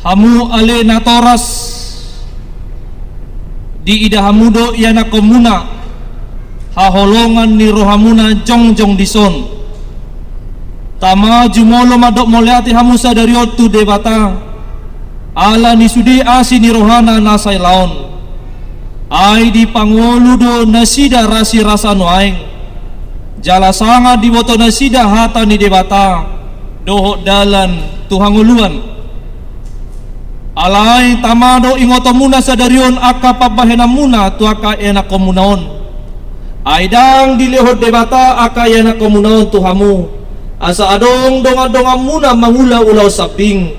Hamu ale natoras di ida hamudo yana komuna haholongan ni rohamuna jongjong dison tama jumolo madok moleati hamu sadari otu debata ala ni sudi asi ni rohana nasai laon ai di pangoludo nasida rasi rasa nuaing jala sanga di boto nasida hata ni debata dohok dalan tuhanguluan alai tamado ingotomuna sadarion aka pabahenamuna tuaka enak komunaon aidang dilehot debata aka enak komunaon tuhamu asa adong donga-dongamuna mangula ulau saping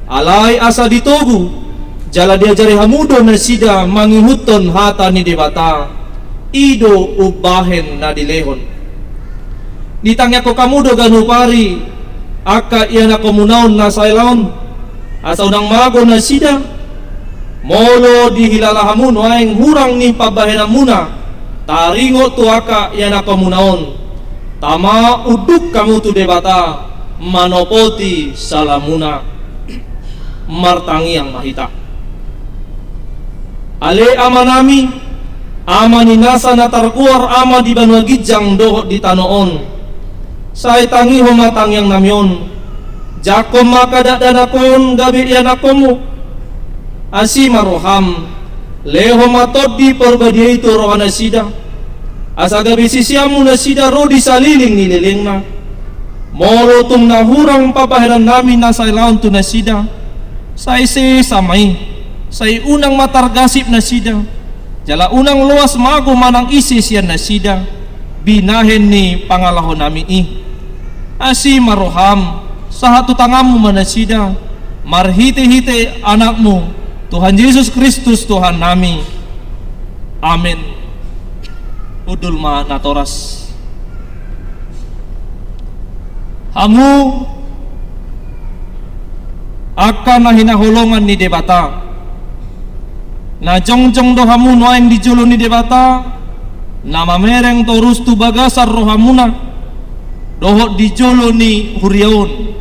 alai asa ditogu jala diajari hamudo nasida mangihuton hata ni debata ido ubahen na dilehon ditangya ko kamudo ganupari aka iana komunaon na sailaon asa unang mago nasida molo dihilala hamun waeng hurang ni pabahenamuna taringo tuaka iana komunaon tama uduk kamu tu debata manopoti salamuna martangi yang mahita ale ama nami ama ni nasa natarkuar ama di Banua Gijang dohot di tanoon say tangi humatang yang namyon jakom makadak danakon gabi yanakomu asima roham leho matod di perbadia itu rohana sida asa gabi sisiamu nasida ro di saliling nililingna molo tung nahurang pabaheran nami nasay laon tu nasida say se samai say unang matargasip na sida jala unang luas mago manang isis yan na sida binahen ni pangalahon nami asi maroham sa hatutangamu manasida marhite-hite anakmu Tuhan Yesus Kristus Tuhan nami. Amin. Udul ma natoras hamu akan nahinahulongan ni debata na jongjong dohamu noeng dijulu ni debata nama mereng torus tu bagasar rohamuna doho dijolo ni huriaun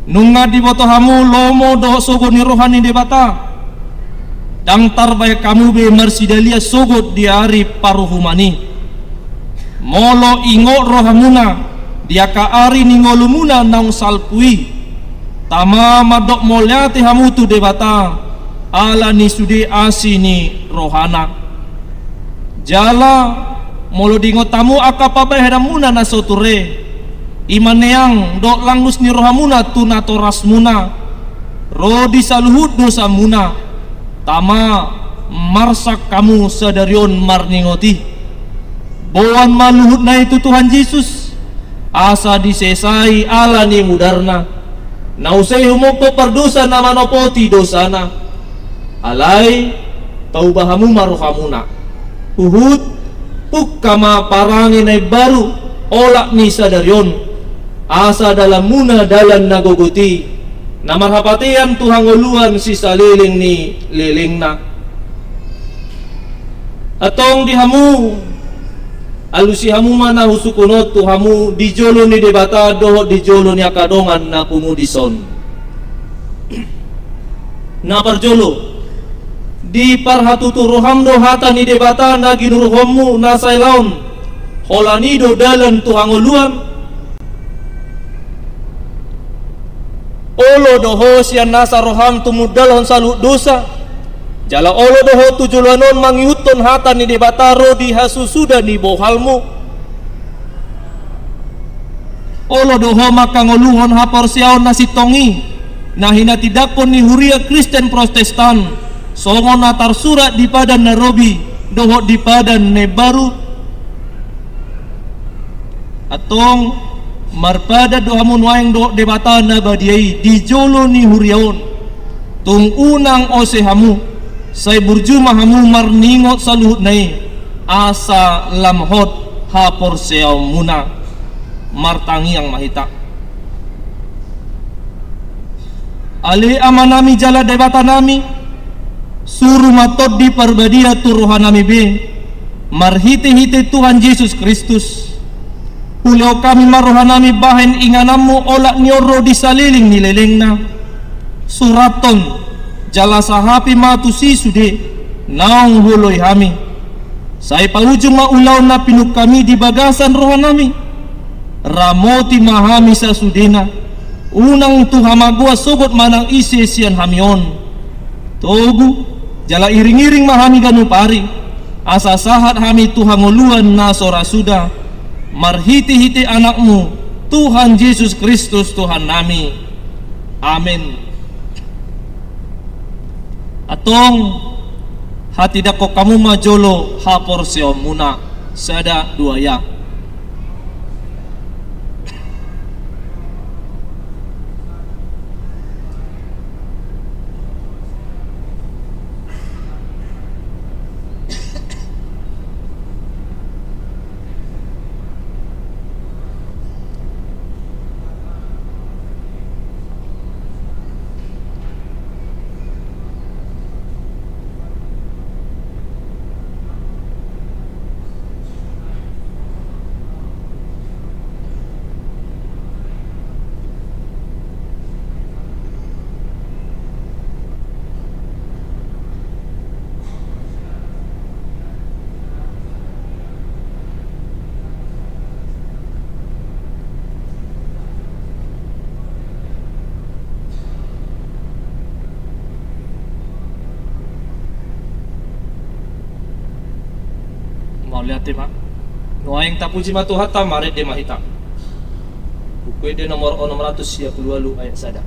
nunga di boto hamu lomo doho sogo ni rohani de bata dang tarbaya kamu be marsidalia sogot di hari paruhumani molo ingo rohamuna dia ka ari ningolumuna naung salpui tama madok molyati hamutu de bata ala ni sude asini rohana jala molo dingo tamu akapabay heramuna na soture imaneang dok langus ni rohamuna tunatoras muna rodi saluhut dosa muna tama marsak kamu sadarion marningoti bawan maluhut na itu Tuhan Yesus asa disesai ala ni mudarna nausay humoko pardosa na manopoti dosana alay taubahamu maruhamuna uhud pukama parangin ay baru olak ni sadarion asa dalam muna dalan naguguti na marhapatian Tuhan uluan si saliling ni liling na atong dihamu alusi hamu mana husukunot tuhamu dijolo ni debata doho dijolo ni akadongan na kumudison na parjolo di parhatutu roham do hata ni debata na ginuruhomu na sailaon holanido dalan Tuhan uluan olo doho sian nasa roham tumudalon salut dosa jala olo doho tujulanon mangiuton hata ni debataro di hasusuda ni bohalmu olo doho makangoluhon hapor siaon nasi tongi nah hina tidakon ni huria Kristen Protestan songon natar surat di padan Nairobi doho di padan ne baru atong marpada dohamun waeng do debata na badiai di jolo ni huriaon tung unang ose hamu say burjuma hamu marningot saluhut nai asa lamhot hapor seaw muna martangi yang mahita ali amanami jala debata nami suruh matod di parbadia turuhan nami be marhite-hite Tuhan Yesus Kristus Pulau kami marohanami bahen inganamu olak nyoro di saliling nileleng na suraton jala sahapi matu si sude naong huloy hami say paujung maulaw na pinuk kami di bagasan rohanami ramoti mahami sa sudena unang tuhamagwa sogot manang isi sian hamion togu jala iring-iring mahami ganu pari asa sahat hami tuhangoluan na sorasuda marhiti-hiti anakmu Tuhan Yesus Kristus Tuhan nami amin atong hati dako kamu majolo hapor seom muna sada duaya lihat mak noaing tapuji matu hata maret de mahita buku de nomor 622 ayat sada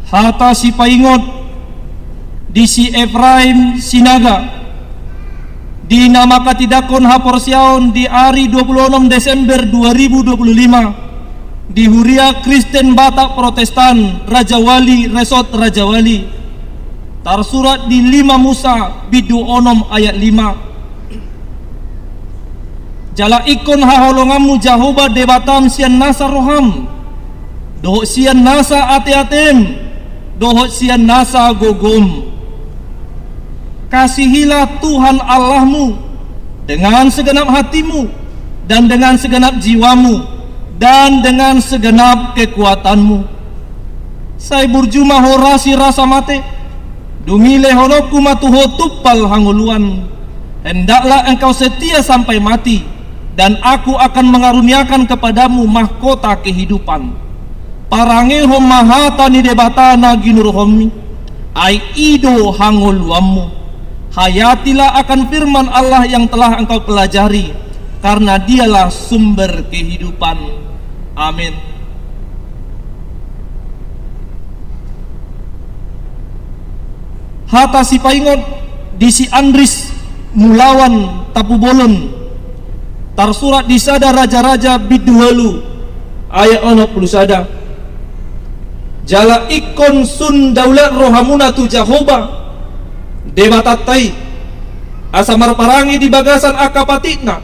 Hata si paingot di si Efraim Sinaga di nama katidakon haporsiaon di hari 26 Desember 2025 di Huria Kristen Batak Protestan Raja Wali Resort Raja Wali tarsurat di 5 Musa bidu onom ayat 5 jala ikon haholongamu Jahoba debatam sian nasa roham dohok sian nasa ate-atem dohok sian nasa gogom. Kasihilah Tuhan Allahmu dengan segenap hatimu dan dengan segenap jiwamu dan dengan segenap kekuatanmu. Sai burjuma horasi rasa mate dumile honoku matuho tuppal hanguluan. Hendaklah engkau setia sampai mati dan aku akan mengaruniakan kepadamu mahkota kehidupan. Parangeho mahata ni debatana ginurhomi ai ido hanguluammu. Hayatilah akan firman Allah yang telah engkau pelajari, karena dialah sumber kehidupan. Amin. Hata si paingot di si Andris Mulawan Tapubolon tarsurat di sada raja-raja biduhalu ayat 60 sada jala ikon sun daulat rohamuna tu Jahoba debatatai asamar parangi di bagasan akapatikna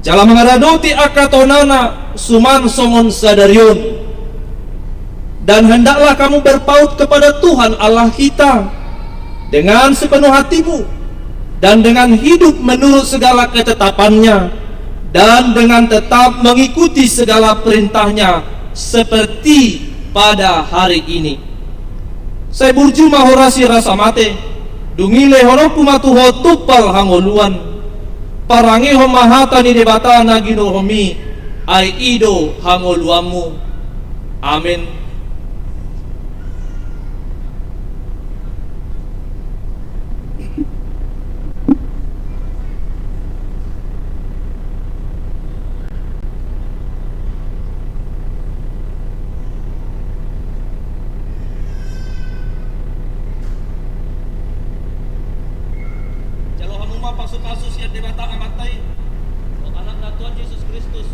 jala mengaradoti akatonana suman songon sadarion dan hendaklah kamu berpaut kepada Tuhan Allah kita dengan sepenuh hatimu dan dengan hidup menurut segala ketetapannya dan dengan tetap mengikuti segala perintahnya seperti pada hari ini. Saya burjuma horasi rasa mate dungile honoku matuho tupal hangoluan parangeho mahata ni debatana ginohomi ai ido hangoluamu. Amin. Pasu-pasu siap debata amatai o anak Tuhan Yesus Kristus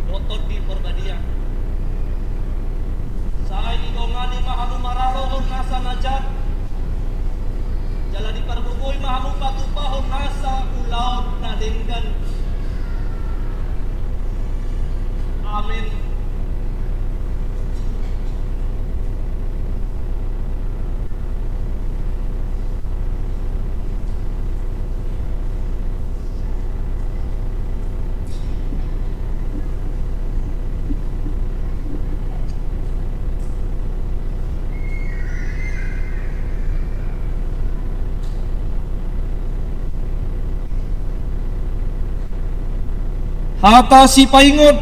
dotot di perbadia sai idongani mahamu maralo nasa najat jala di perbugoy mahamu patupahon nasa ulaw na denggan. Amin. Hata si paingot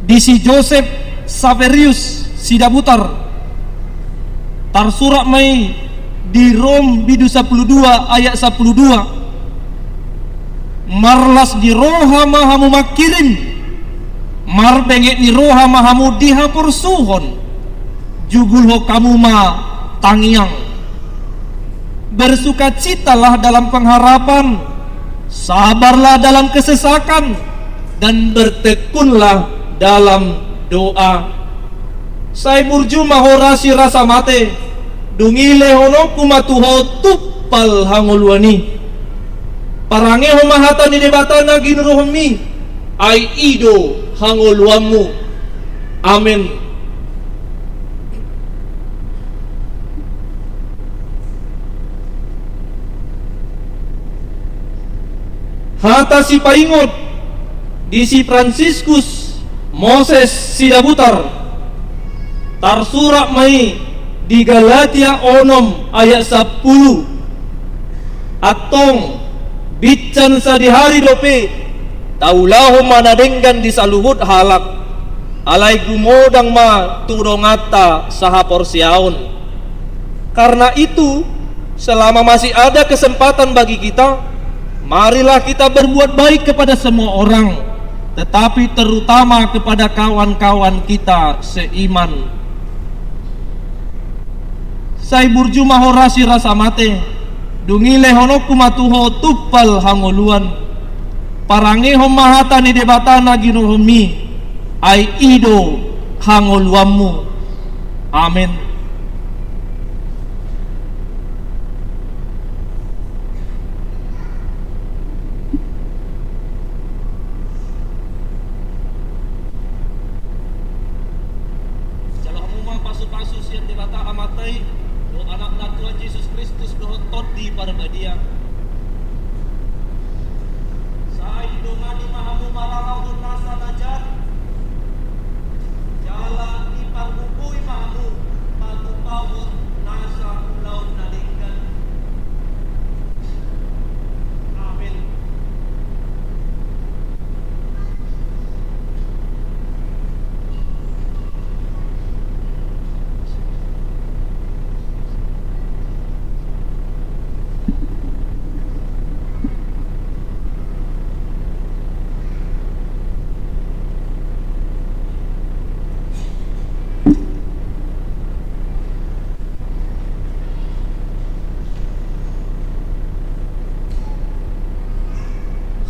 di si Joseph Saverius Sidabutar tarsurat mai di Rom bidu 12 ayat 12 marlas di roha mahamu makirim mar benget ni roha mahamu dihapur suhon jugul kamu ma tangiang bersukacitalah dalam pengharapan sabarlah dalam kesesakan dan bertekunlah dalam doa. Sai burjuma horasi rasa mate dungile honoku matuho tuppal hangoluani parangeho mahata ni debatana ginurohmi ai ido hangoluamu. Amin. Hata si paingot di si Franciscus Moses Sidabutar tarsurat mai di Galatia onom ayat 10 atong bitcan sa di hari dope taulahu manadenggan di saluhut halak alai gumodang ma turongata saha porsiaon. Karena itu selama masih ada kesempatan bagi kita, marilah kita berbuat baik kepada semua orang, tetapi terutama kepada kawan-kawan kita seiman. Sai burjuma horasi rasa mate. Dungile hono kumatuho tupal hangoluan. Parangi homahata ni debata naginuhumi. Ai ido hangoluamu. Amin. Pasu-pasu sian debata amatai do anak na Tuhan Yesus Kristus do tot di parbadia. Sai do ngani mahamu malalau nasa najar. Jala di pangkupui mahamu pagupau nasa ulaun nalinggan. Amin.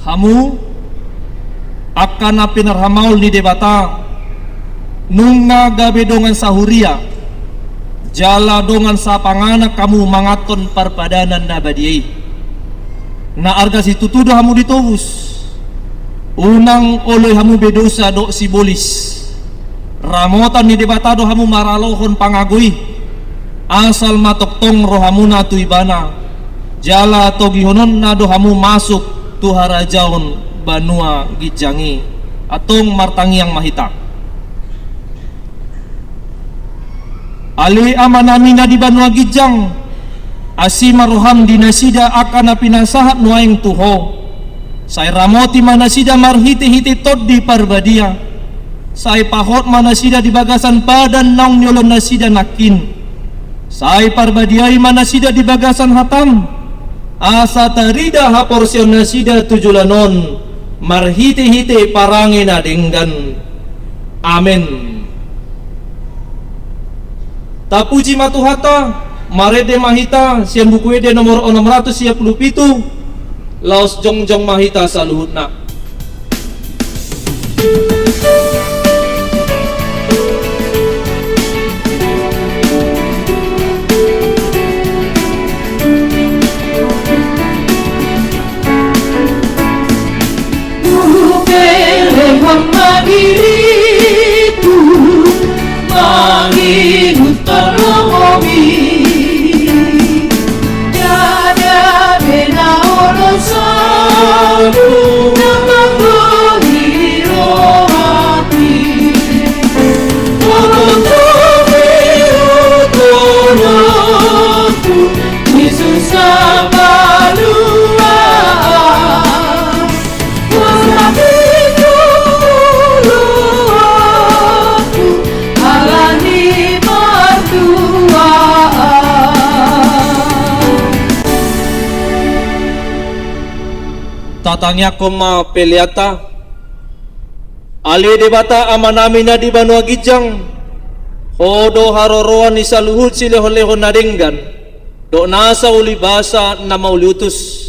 Hamu akan pinarhamaul ni debata nunga gabe dongan sahuria jala dongan sapangana kamu mangaton parpadanan na badiai na arga situ tudo hamu ditobus unang oleh hamu bedosa do sibolis ramotan ni debata do hamu maralohon pangagui asal matoktong rohamuna tuibana jala togihonon na do hamu masuk tuharajaon banua gijangi atong martangi yang mahita ali amanami na di banua gijang asima roham dinasida akan pinasahat nuaing tuho sai ramoti manasida marhiti-hiti tod di parbadia sai pahot manasida di bagasan badan naung nyolom nasida nakin sai parbadiai manasida di bagasan hatam asa tarida ha porsion nasida tujulanon marhite-hite parangi na denggan. Amen. Tapuji matuhata marede mahita sian bukuede nomor 657 laos jongjong mahita saluhutna. Magiritu manginutan romi tiada bena olosalu namagoni rohati onotomi utonotu Yesus sabalua tatangnya koma peliata ali debata amanami na di banua gijang hodo haroroan ni saluhut sileho-leho nadenggan do nasa uli basa na mauliutus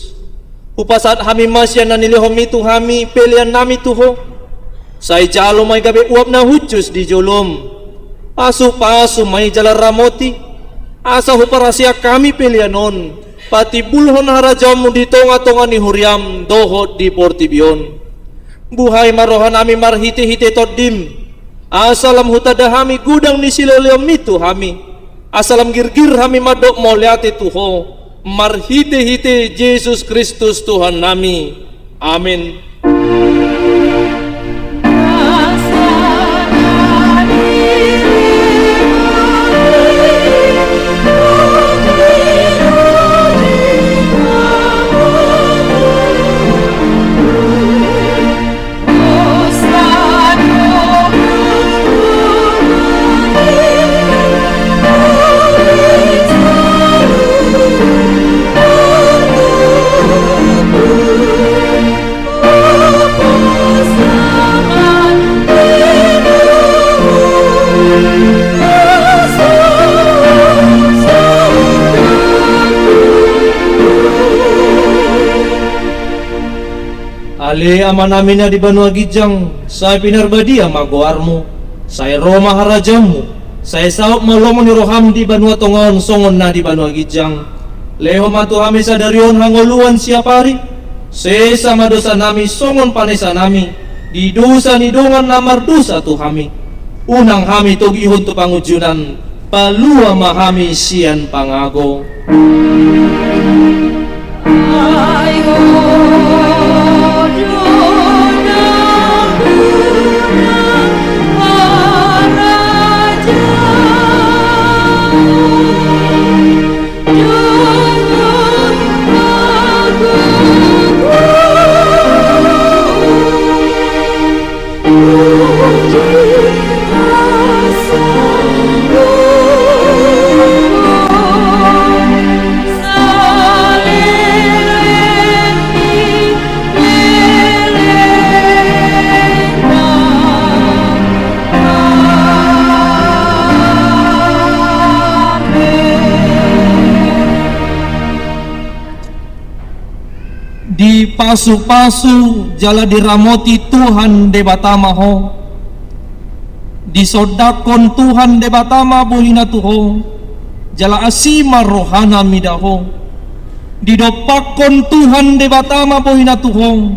upasat hami masya na nileho mitu hami pelian nami tuho sai jalo may gabe uap na hucus di jolom pasu-pasu may jala ramoti asa huparasya kami pelianon pati bulhon harajamu di tonga-tonga ni huriam dohot di portibion buhay marohan ami marhite-hite todim asalam hutadahami gudang ni siloliom mitu hami asalam girgir hami madok moliate tuho marhite-hite Yesus Kristus Tuhan nami. Amin. Oh Ale amanamina di Banua Gijang, saya pinarbadia magoarmu, saya Roma harajamu, saya saup malomo ni roham di Banua Tongon, songon na di Banua Gijang. Leho matu hami sadarion hangoluan siapari, sesama dosa nami songon panesa nami, di dosa ni dongan namar dosa tu hami. Unang hami togihon tu pangujunan, palua mahami sian pangago. Di pasu-pasu jala diramoti Tuhan de batama ho, disodakon Tuhan de batama bohina tuho, jala asima rohana midaho, didopakon Tuhan de batama bohina tuho,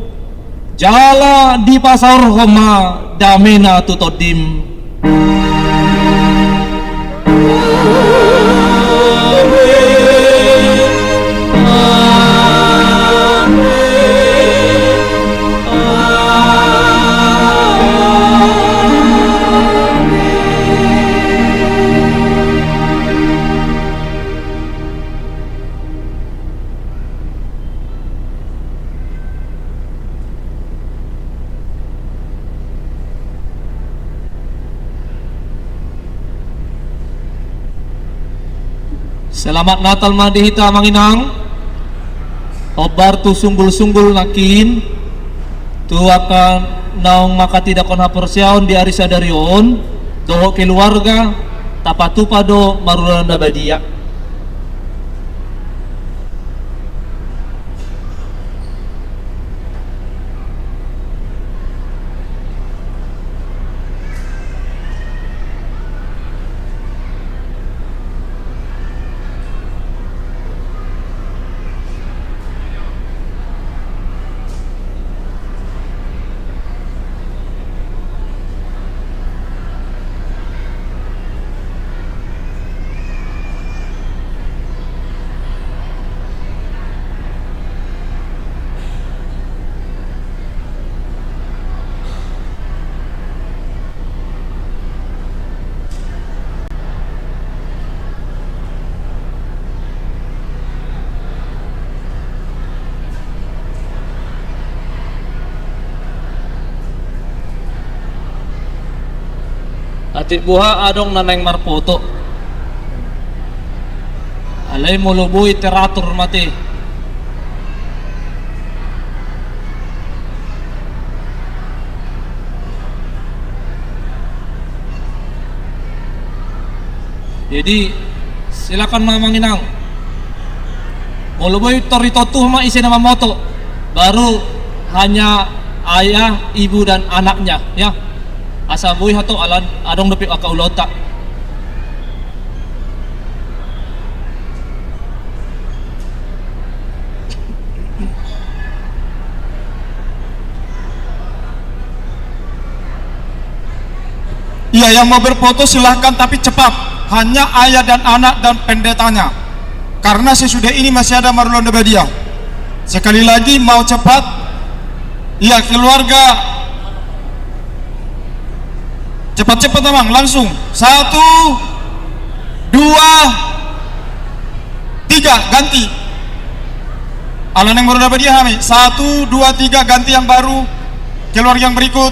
jala di pasar homa damena tutodim. Selamat Natal madihita manginang. Obar tu sunggul-sunggul nakin tu akan naong makatidakon haporsiaon di ari sadarion toho keluarga tapatu pado marulanda badia. Atit buha adong naneng marpoto, alay mulubui teratur mati. Jadi silakan mamanginang, mulubui toritotuh ma isi nama moto, baru hanya ayah, ibu dan anaknya, ya. Asa buih hato alan adong depi akaulota. Iya, yang mau berfoto silahkan tapi cepat. Hanya ayah dan anak dan pendetanya. Karena sesudah ini masih ada Marulanda Badia. Sekali lagi mau cepat. Iya, keluarga. Cepat-cepat Amang, langsung. 1, 2, 3, ganti. Alan yang baru dapat dia Hami. 1, 2, 3, ganti yang baru. Keluarga yang berikut.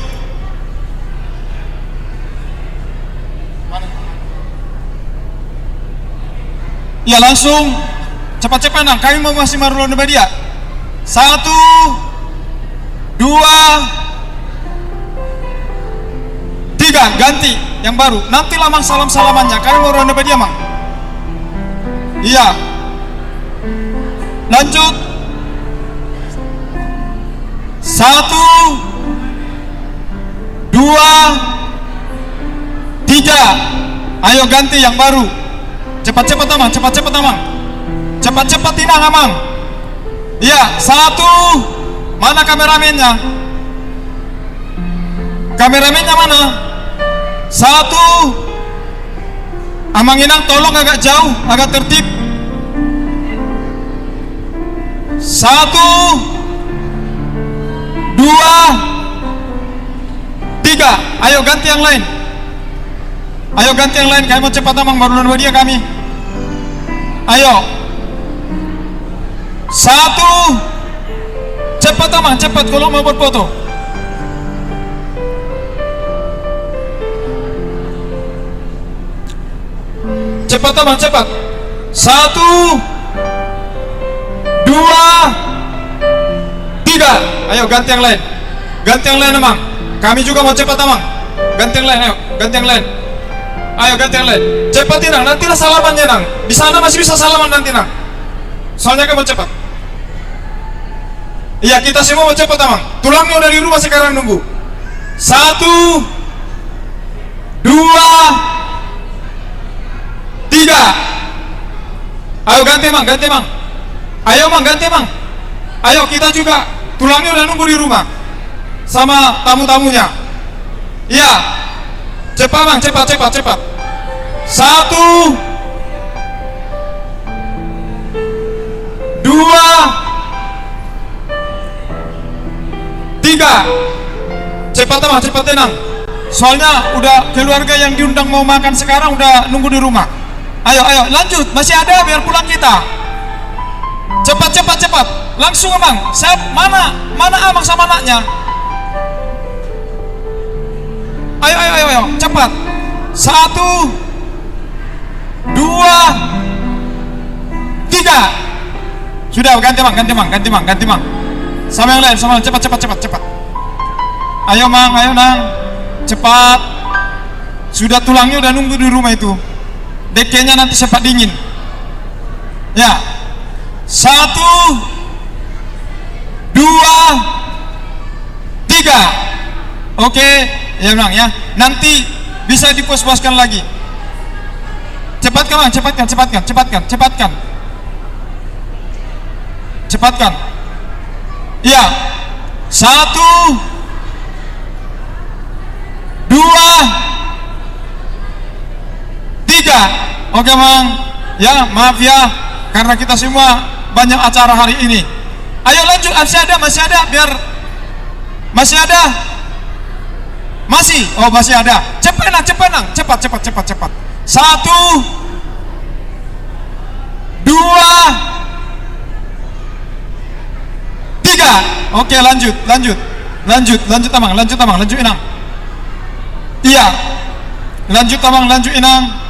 Ya langsung. Cepat-cepat Nang, kami mau masih Marulanda Badia. 1, 2, 3, ganti yang baru. Nanti lamang salam-salamannya. Kami mau ronda dia Mang. Iya. Lanjut. 1, 1, 2, 3. Ayo ganti yang baru. Cepat-cepat Amang, cepat-cepat Amang. Cepat-cepat Inang Amang. Iya, 1. Mana kameramennya? Kameramennya mana? 1. Amang Inang tolong agak jauh, agak tertib. 1, 2, 3. Ayo ganti yang lain. Ayo ganti yang lain. Kami mau cepat Amang, baru lalu dia kami. Ayo. 1. Cepat Amang, cepat kalau mau berfoto. Cepat Amang, cepat. 1, 2, 3. Ayo ganti yang lain. Ganti yang lain Amang. Kami juga mau cepat Amang. Ganti yang lain, ayo. Ganti yang lain. Ayo ganti yang lain. Cepat Inang, nantilah salamannya Nang. Di sana masih bisa salaman nanti Nang. Soalnya kamu cepat. Iya, kita semua mau cepat Amang. Tulangnya udah di rumah sekarang nunggu. 1, 2, 3. Ayo ganti Mang, ganti Mang. Ayo Mang, ganti Mang. Ayo kita juga. Tulangnya udah nunggu di rumah sama tamu-tamunya. Iya. Cepat Mang, cepat, cepat, cepat. 1, 2, 3. Cepat Amang, cepat Tenang. Soalnya udah keluarga yang diundang mau makan sekarang udah nunggu di rumah. Ayo, ayo, lanjut. Masih ada biar pulang kita. Cepat, cepat, cepat. Langsung Amang. Mana Amang sama anaknya? Ayo, ayo, ayo, ayo. Cepat. 1, 2, 3. Sudah, ganti Mang, ganti Mang, ganti Mang, ganti Mang. Sama yang lain, sama yang lain. Cepat, cepat, cepat, cepat. Ayo Mang, ayo Nang. Cepat. Sudah tulangnya udah nunggu di rumah itu. Dekenya nanti sempat dingin. Ya. 1, 2, 3. Oke, ya Nang ya. Nanti bisa dipuas-puaskan lagi. Cepatkan Mang, cepatkan, cepatkan, cepatkan, cepatkan. Cepatkan. Iya. 1, 2, 3. Oke Mang. Ya, maaf ya karena kita semua banyak acara hari ini. Ayo lanjut, masih ada biar masih ada. Masih. Oh, masih ada. Cepat Nang, cepat Nang. Cepat, cepat, cepat, cepat. 1, 2, 3. Oke, lanjut, lanjut. Lanjut Amang, lanjut Amang, lanjut Inang. Iya. Lanjut Amang, lanjut Inang.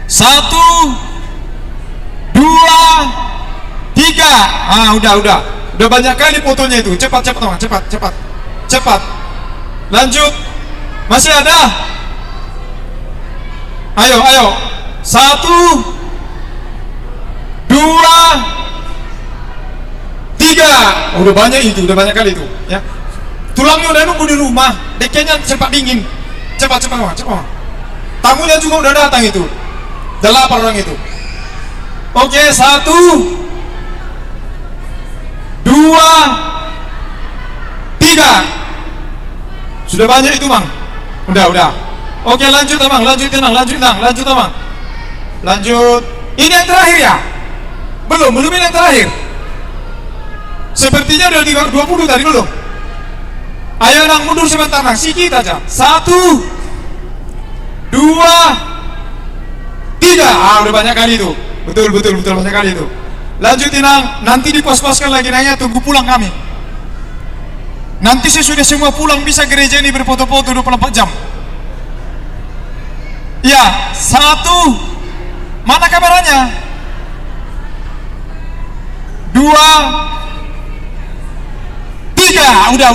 1, 2, 3. Ah, udah banyak kali fotonya itu. Cepat Amang, cepat. Lanjut. Masih ada. Ayo. 1, 2, 3. Udah banyak itu, udah banyak kali itu. Ya. Tulangnya udah nunggu di rumah. Dekenya cepat dingin. Cepat Amang, cepat. Tamunya juga udah datang itu. 8 orang itu. Oke, 1, 2, 3. Sudah banyak itu Mang. Udah. Oke, lanjut Amang, lanjut Inang. Lanjut Amang. Lanjut. Ini yang terakhir ya? Belum ini yang terakhir. Sepertinya udah 20 tadi belum. Ayo Nang, mundur sebentar Nang, sikit aja. 1, 2, 3. Ah, udah banyak kali itu. Betul banyak kali itu. Lanjutin Nang, nanti dipos-poskan lagi Nangnya, tunggu pulang kami. Nanti sesudah semua pulang bisa gereja ini berfoto-foto 24 jam. Ya, 1. Mana kameranya? 2, 3. Udah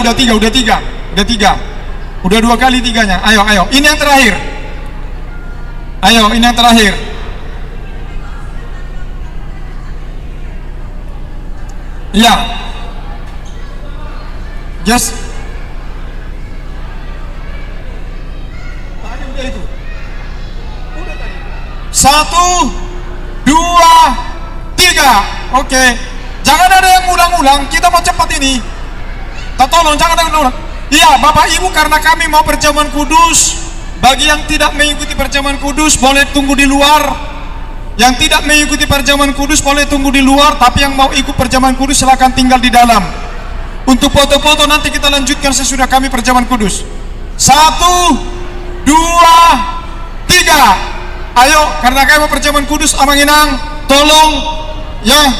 3. Udah 2 kali 3-nya. Ayo. Ini yang terakhir. Ayo, ini yang terakhir. Iya. Yes. Tadi udah itu. Udah tadi. 1, 2, 3. Oke. Jangan ada yang ulang-ulang. Kita mau cepat ini. Tolong jangan ada yang ulang. Iya, Bapak Ibu, karena kami mau perjamuan kudus. Bagi yang tidak mengikuti perjamuan kudus boleh tunggu di luar. Yang tidak mengikuti perjamuan kudus boleh tunggu di luar. Tapi yang mau ikut perjamuan kudus silakan tinggal di dalam. Untuk foto-foto nanti kita lanjutkan sesudah kami perjamuan kudus. 1, 2, 3. Ayo, karena kami mau perjamuan kudus, Amanginang, tolong ya,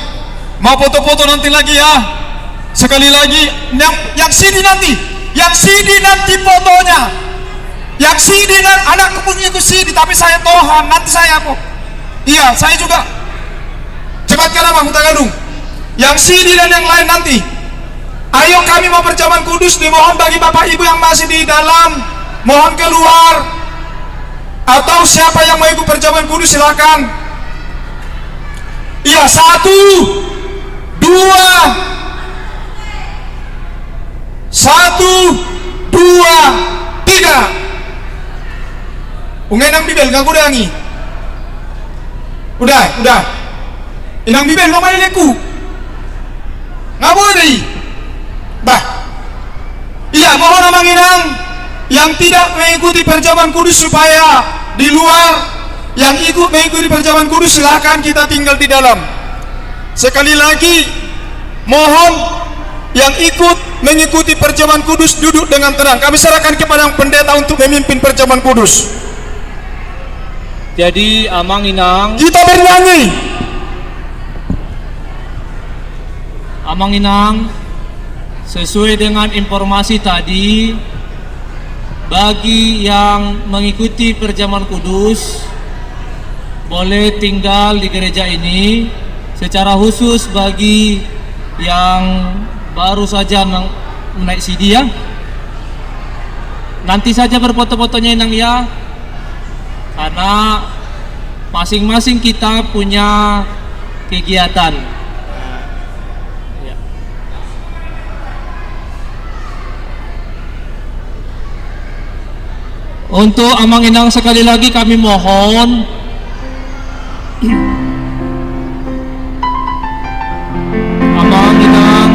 mau foto-foto nanti lagi ya. Sekali lagi, yang CD nanti, fotonya. Yang CD dan anakku punya itu CD, tapi saya Tuhan, nanti saya kok. Iya, saya juga. Cepatkan Abang, Huta Gadung. Yang CD dan yang lain nanti. Ayo kami mau perjamuan kudus, dimohon bagi Bapak Ibu yang masih di dalam, mohon keluar. Atau siapa yang mau ikut perjamuan kudus silakan. Iya, 1, 2, 3. Ungenang bibel gak kudangi. Udah. Inang bibel mau main leku. Nggak boleh. Bah. Iya, mohon Amanginang yang tidak mengikuti perjamuan kudus supaya di luar, yang ikut mengikuti perjamuan kudus silakan kita tinggal di dalam. Sekali lagi, mohon yang ikut mengikuti perjamuan kudus duduk dengan tenang. Kami serahkan kepada pendeta untuk memimpin perjamuan kudus. Jadi Amanginang, Kita bernyanyi. Amanginang, sesuai dengan informasi tadi, bagi yang mengikuti perjamuan kudus boleh tinggal di gereja ini. Secara khusus bagi yang baru saja menaik CD ya, nanti saja berfoto-fotonya Inang ya, karena masing-masing kita punya kegiatan. Untuk Amanginang sekali lagi kami mohon Amanginang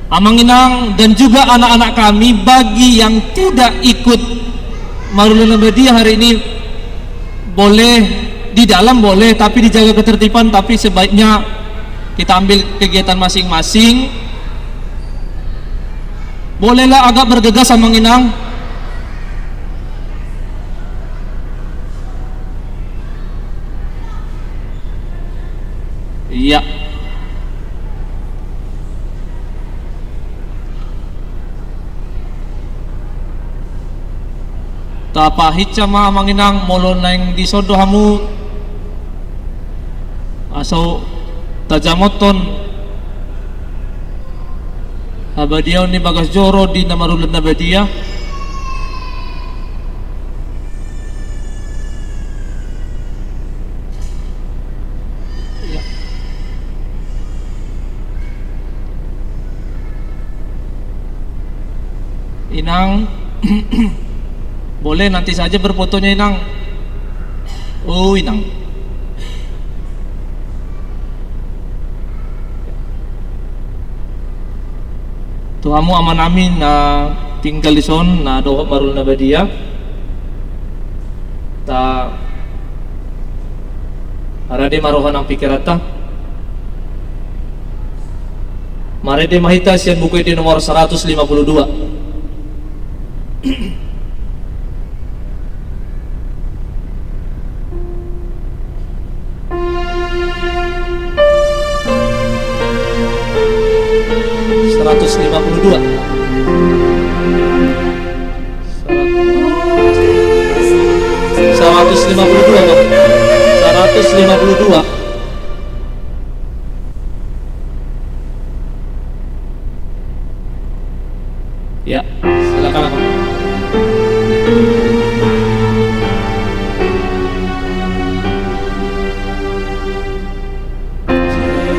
Amanginang dan juga anak-anak kami, bagi yang tidak ikut Marulana Badia hari ini, boleh di dalam boleh, tapi dijaga ketertiban, tapi sebaiknya kita ambil kegiatan masing-masing. Bolehlah agak bergegas Amanginang. Iya. Tapahit sama Amanginang molon nang di sodo hamu aso tajamoton abadiaw ni bagas joro di namarulad na badia. Ya. Inang boleh nanti saja berfotonya Inang. Oh Inang. Tuhamu aman amin na tinggal di son na doa marul na badia. Ta arade marohan ang pikirata. Marede mahita siyan buku di nomor 152. 152. Ya, silakan.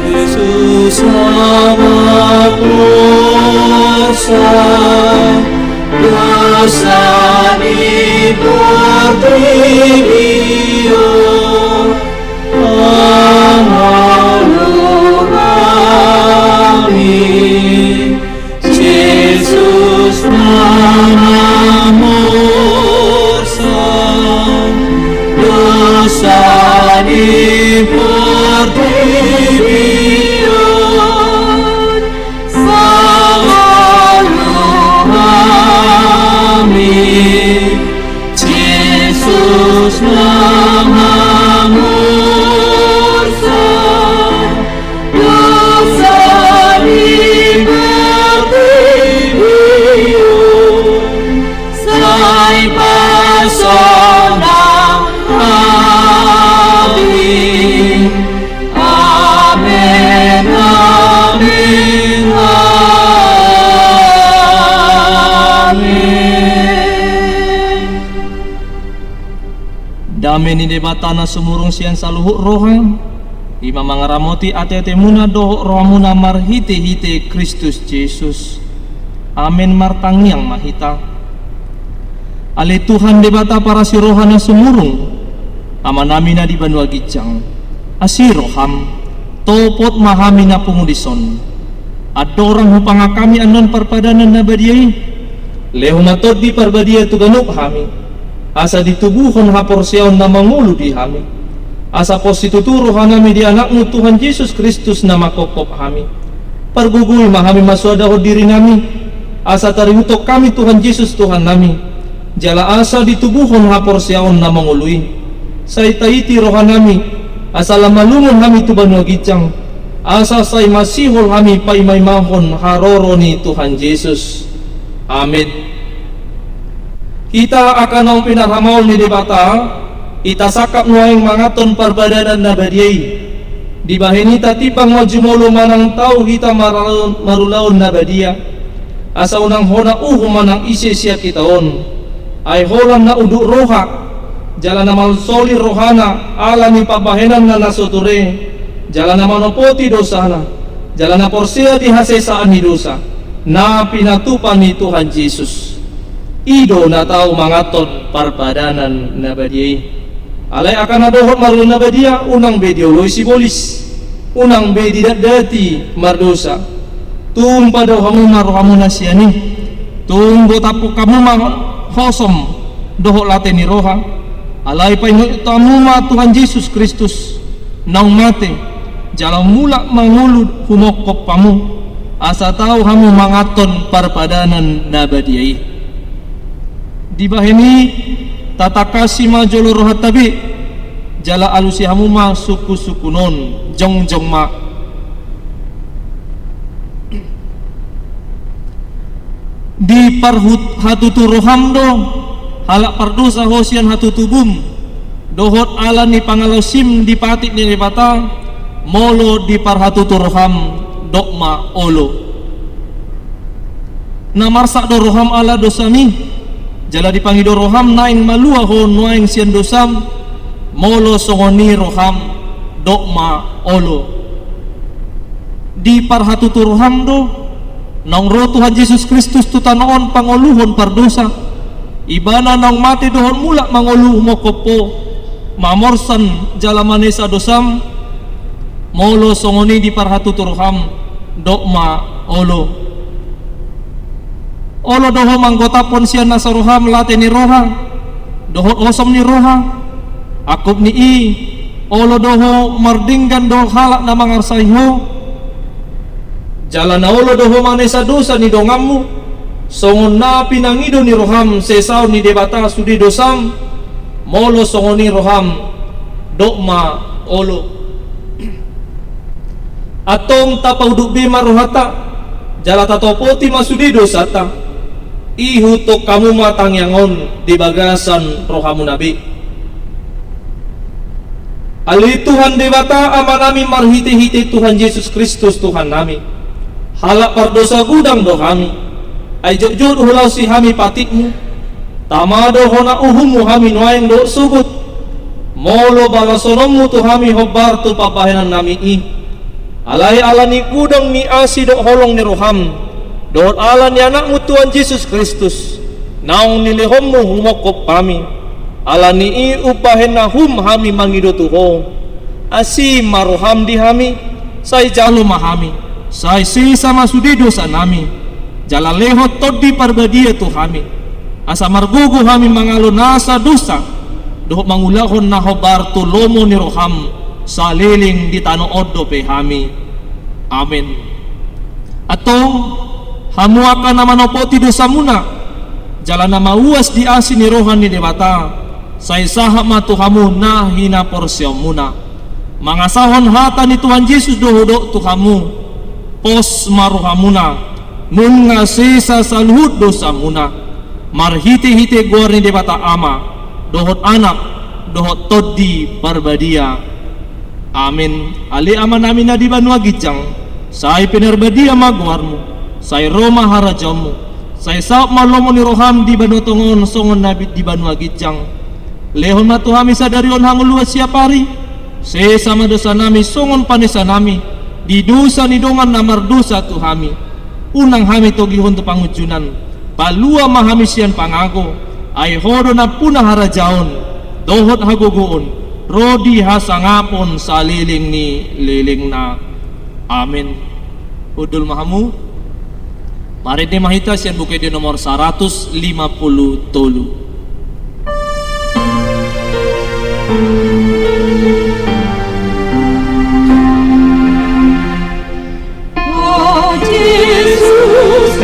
Yesus amat kuasa, dosa dipertibiyo, amalur kami, Yesus nama mursa, dosa dipertibiyo, Yesus nama mursa, dosa dipertibiyo, sai pasonang kami. Amin, amin, amin. Dame ni debatana sumurung sian saluhuk roham ima mangaramoti ate-ate muna dohok rohamuna marhite-hite Kristus Yesus. Amin martangiang mahita. Ale Tuhan debata para si rohana sumurung amanamina di banua gijang asiroham topot mahamina pungudison adorang hupanga kami anon perpadanan nabadiai lehumatot di parbadia tuganuk hami asa ditubuhon haporseon na mangulu di hami asa postituturo hanami di anakmu Tuhan Yesus Kristus na makokop hami pargugui mahami maswadaho diri nami asa tarihutok kami Tuhan Yesus Tuhan nami jala asa ditubuhon haporseon na mangului saitaiti rohanami asa lamalungon hami tubanwa gicang asa say masihol hami paimaymahon haroro ni Tuhan Yesus. Amin. Kita akan ang pinaramaw ni debata itasakap nuaing mangaton parbadanan na badiyay di bahinita tipang majumulo manang tao kita marulaon na badiya asa unang hona manang isi siya kitaon ay holam na uduk rohak jalan na malsoli rohana ala ni pabahenan na nasuture jalan na manopoti dosana jalan na porsia di hasesaan ni dosa na pinatupan ni Tuhan Yesus ido na tao mangaton parpadanan na badiyay alay akan adohon marun na badiya unang bedioloy sibolis unang bedi dati mardosa tumpa daw kamu marohamu na siya ni tumbo tapo kamu hosom doho late ni roha alay pa tamu ma Tuhan Yesus Kristus nang mate jalan mula mangulud humokop pamu asa tau hamu mangaton parpadanan na badiyai di bahini tatakasi majolo rohat tabi jala alusi hamu ma suku-suku non jong-jong ma di parhut hatutu roham do halak pardosa hosian hatutubum dohot ala ni pangalosim di patik ni lebata molo di parhatutu roham dokma olo namarsak do roham ala dosami jala dipangido roham naing malua ho nuaing sian dosam molo songoni roham dokma olo di parhatutu roham do nang roh Tuhan Yesus Kristus tutanoon pangoluhon pardosa ibana nang mati dohon mulak mangoluh mokopo mamorsan jalamanesa dosam molo songoni di parhatutu roham dokma olo doho manggota pon sian nasa roham late ni roha doho osom ni roha akub ni i olo doho mardinggan doho halak na mangarsaiho jalan na olo doho manesa dosa ni dongammu songon na pinangido ni roham sesau ni debata sudi dosam molo songoni roham dokma olo atong tapauduk bima rohata jala tatopoti masudi dosata ihutok kamu matang yangon di bagasan rohamu nabi Ali Tuhan Dewata amanami marhite-hite Tuhan Yesus Kristus Tuhan nami. Halak pardosa gudang dohami. Ay jujur hulau si hami patikmu. Tamado hona uhumu hami nuayang do sugut. Molo balasonomu tu hami hobar tu papahenan nami i. Alai alani gudang ni asi do holong ni roham. Dohot alan ni anakmu Tuhan Yesus Kristus. Naung nilihommu humokop kami. Alani i upahena hum hami mangido tuho. Asi maroham di hami. Sai jalo mahami. Sai sisa masudi dosa nami. Jala lehot todi parbadia tu hami. Asa margugu hami mangalo nasa dosa. Dohot mangulahon na hobar tu lomo ni roham. Saliling di tano odo pe hami. Amin. Atong hamu akan nama nopoti dosa muna. Jalan nama uas di asi ni rohan ni dewata. Sai sahak matu hamu na hina porsiom muna. Mangasahon hata ni Tuhan Yesus dohodok tu hamu. Pos maruhamuna. Nun ngasisa saluhut dosa muna. Marhite-hite gor ni dewata ama. Dohot anak. Dohot todi parbadia. Amin. Ali aman amin na di banua gijang. Sai penerbadia magwarmu. Sai Roma harajamu. Sai saop malomo ni roham di banua tongon songon nabi di banua gijang. Lehon matu hami sadarion hanguluas siapari. Se sama dosa nami songon panesa nami. Di dosa ni dongan namar dosa tu hami. Unang hami togihon tu pangujunan. Palua mahami sian pangago. Ay hodo na punah harajaon. Dohot hagogoon. Rodi hasangapon sa liling ni liling na. Amin. Udul mahamu. Mari di mahita sian bukay di nomor 150 tolu. Oh Jesus,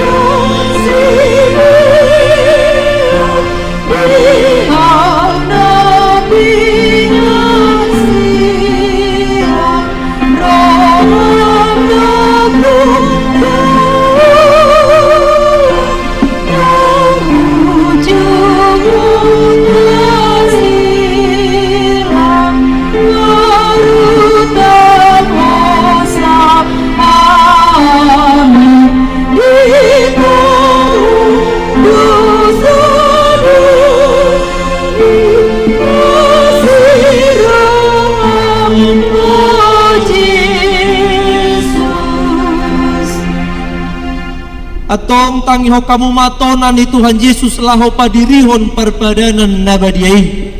Atong tangiho kamu matonan ni Tuhan Yesus laho padirihon perpadanan nabadiai.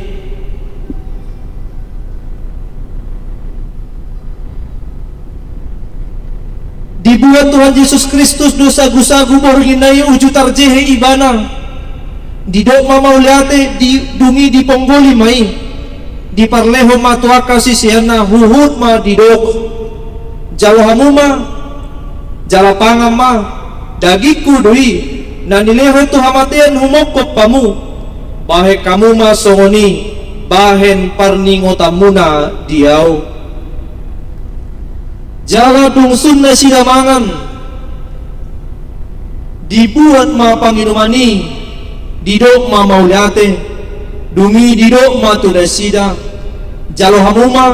Dibuat Tuhan Yesus Kristus dosa gusagu borginai ujutar jehe ibana. Didok mamauliate di dungi di ponggoli mai. Di parleho matuaka sisiana huhut ma didok. Jalohamuma jalapangama dagiku dui na nileho tu hamatian humokop pamu bahe kamu masongoni bahen parningotamuna diau jala dungsun na sidamangan dibuat ma panginumani didok ma mauliate dumi didok ma tudasida jalo hamuma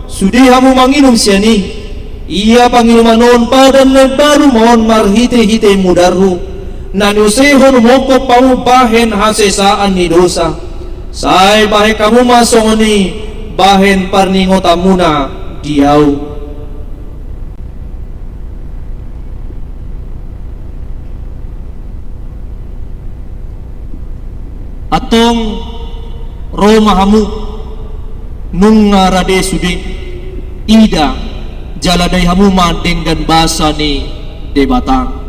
sudi hamu manginum siani. Ia pangilumanon padan na baru mohon marhite-hite mudarhu nanusehon mokop pamu bahen hasesaan ni dosa say bahe kamu masongoni bahen parningotamuna diau. Atong Roma hamu nung ngarade sude ida jaladai hamu mandeng dan basa ni debatang.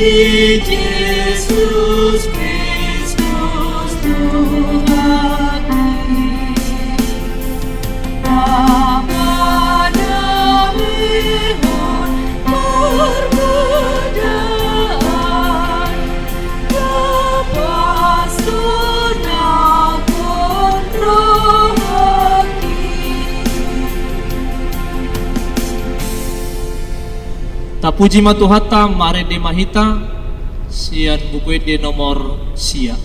Yesus Kristus Tuhan Amanahun perbedaan Lepasunakun rohaki Tapuji matuhata mare de mahita sian buku de nomor sia.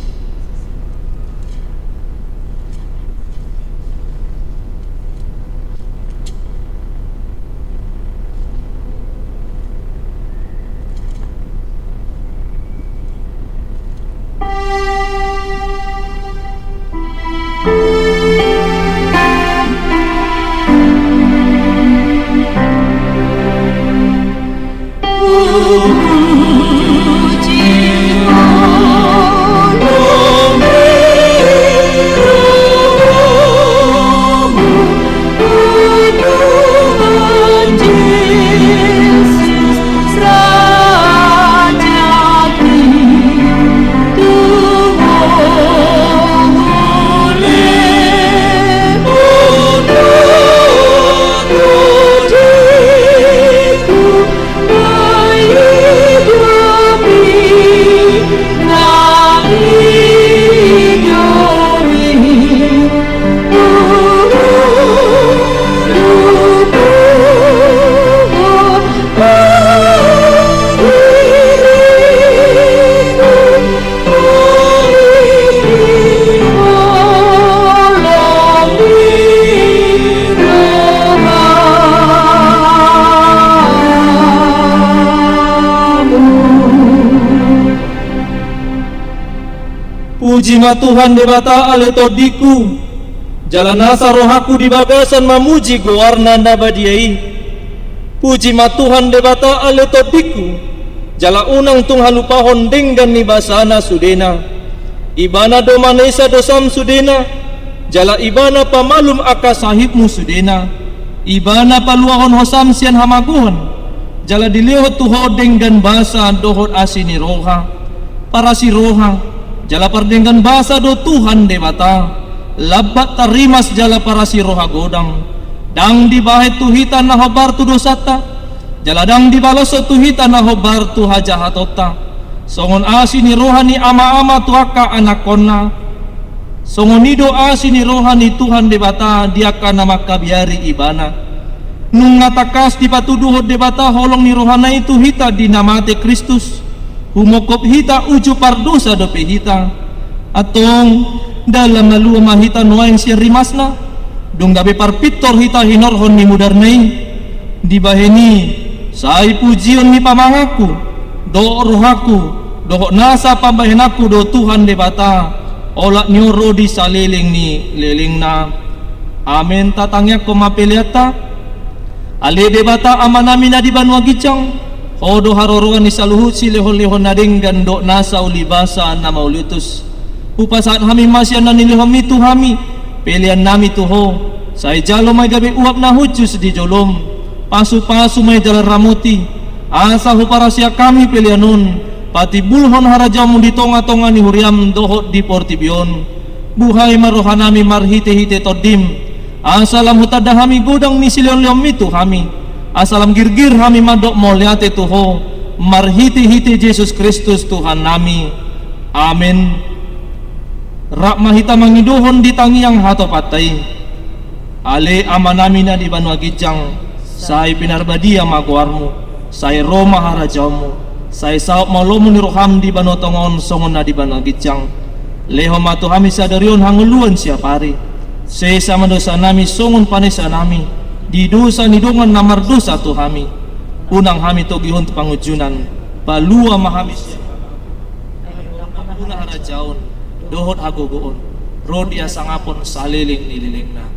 Puji ma Tuhan debata ale todiku jalan asa rohaku di babesan mamuji gowarna nabadiai. Puji ma Tuhan debata ale todiku jala unang tung halupahon denggan ni basana sudena ibana domanesa dosam sudena jala ibana pamalum aka sahibmu sudena ibana paluahon hosam sian hamaguhon jala dilihot tuho denggan basa dohot asini roha para si roha jala pardenggan basa do Tuhan debata labat tarimas jala para si roha godang dang dibahet tuhita na hobar tu dosata jala dang dibaloso tuhita na hobar tu hajahatota songon asini rohani ama-ama tuaka anakonna songon nido asini rohani Tuhan debata diaka nama kabiari ibana nung ngatakas dipatuduhot debata holong ni rohana itu hita dinamate Kristus humokop hita uju pardosa dope hita atong dalam lalu mahita noaing siya rimasna dong gabe parpitor hita hinorhon ni mudarnay dibaheni say pujion ni pamangaku do rohaku do nasa pambahenaku do Tuhan debata olak nyoro di saliling ni liling na amen tatangya ko mapeliata ale debata amanami na di banwa gicang Odo haroroan ni saluhut si lehon-lehon nading gandok nasa ulibasa na maulitus. Upasaat hami masyan na nilihom itu hami. Pilihan nami tuho. Sa ijalo may gabi uap na hujus di jolom. Pasu-pasu may jalan ramuti. Asa ho para siya kami pilihanon. Pati bulhon harajamu di tonga-tonga ni huriam dohot di portibion. Buhay marohan nami marhite-hite todim. Asalam hutada hami godang ni silion-liom itu hami. Asalam girgir hami madok moliate tuho marhiti-hiti Yesus Kristus Tuhan nami amin. Rak mahita mangidohon di tangi yang hato patay ale amanami na di banwa gijang say pinarbadia maguarmu say Roma harajamu say saop maulomu ni roham di banwa tongon songon na di banwa gijang leho matu hami sadarion hanguluan siapari sesa madosa nami songon panesa nami di dosa ni dongan namar dosa tu hami unang hami togihon tu pangujunan palua mahami una harajaon dohot hagogoon rodia sangapon saliling nililingna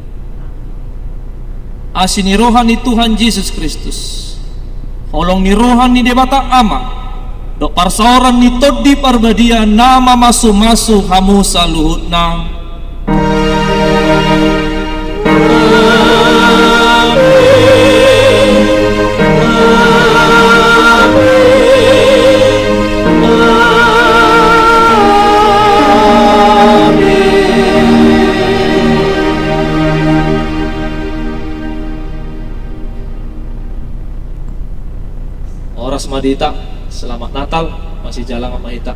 asini rohani Tuhan Yesus Kristus holong ni rohani debata ama dok parsaoran ni todi parbadia nama masu-masu hamu saluhutna Madita, selamat Natal, masih jalan sama kita.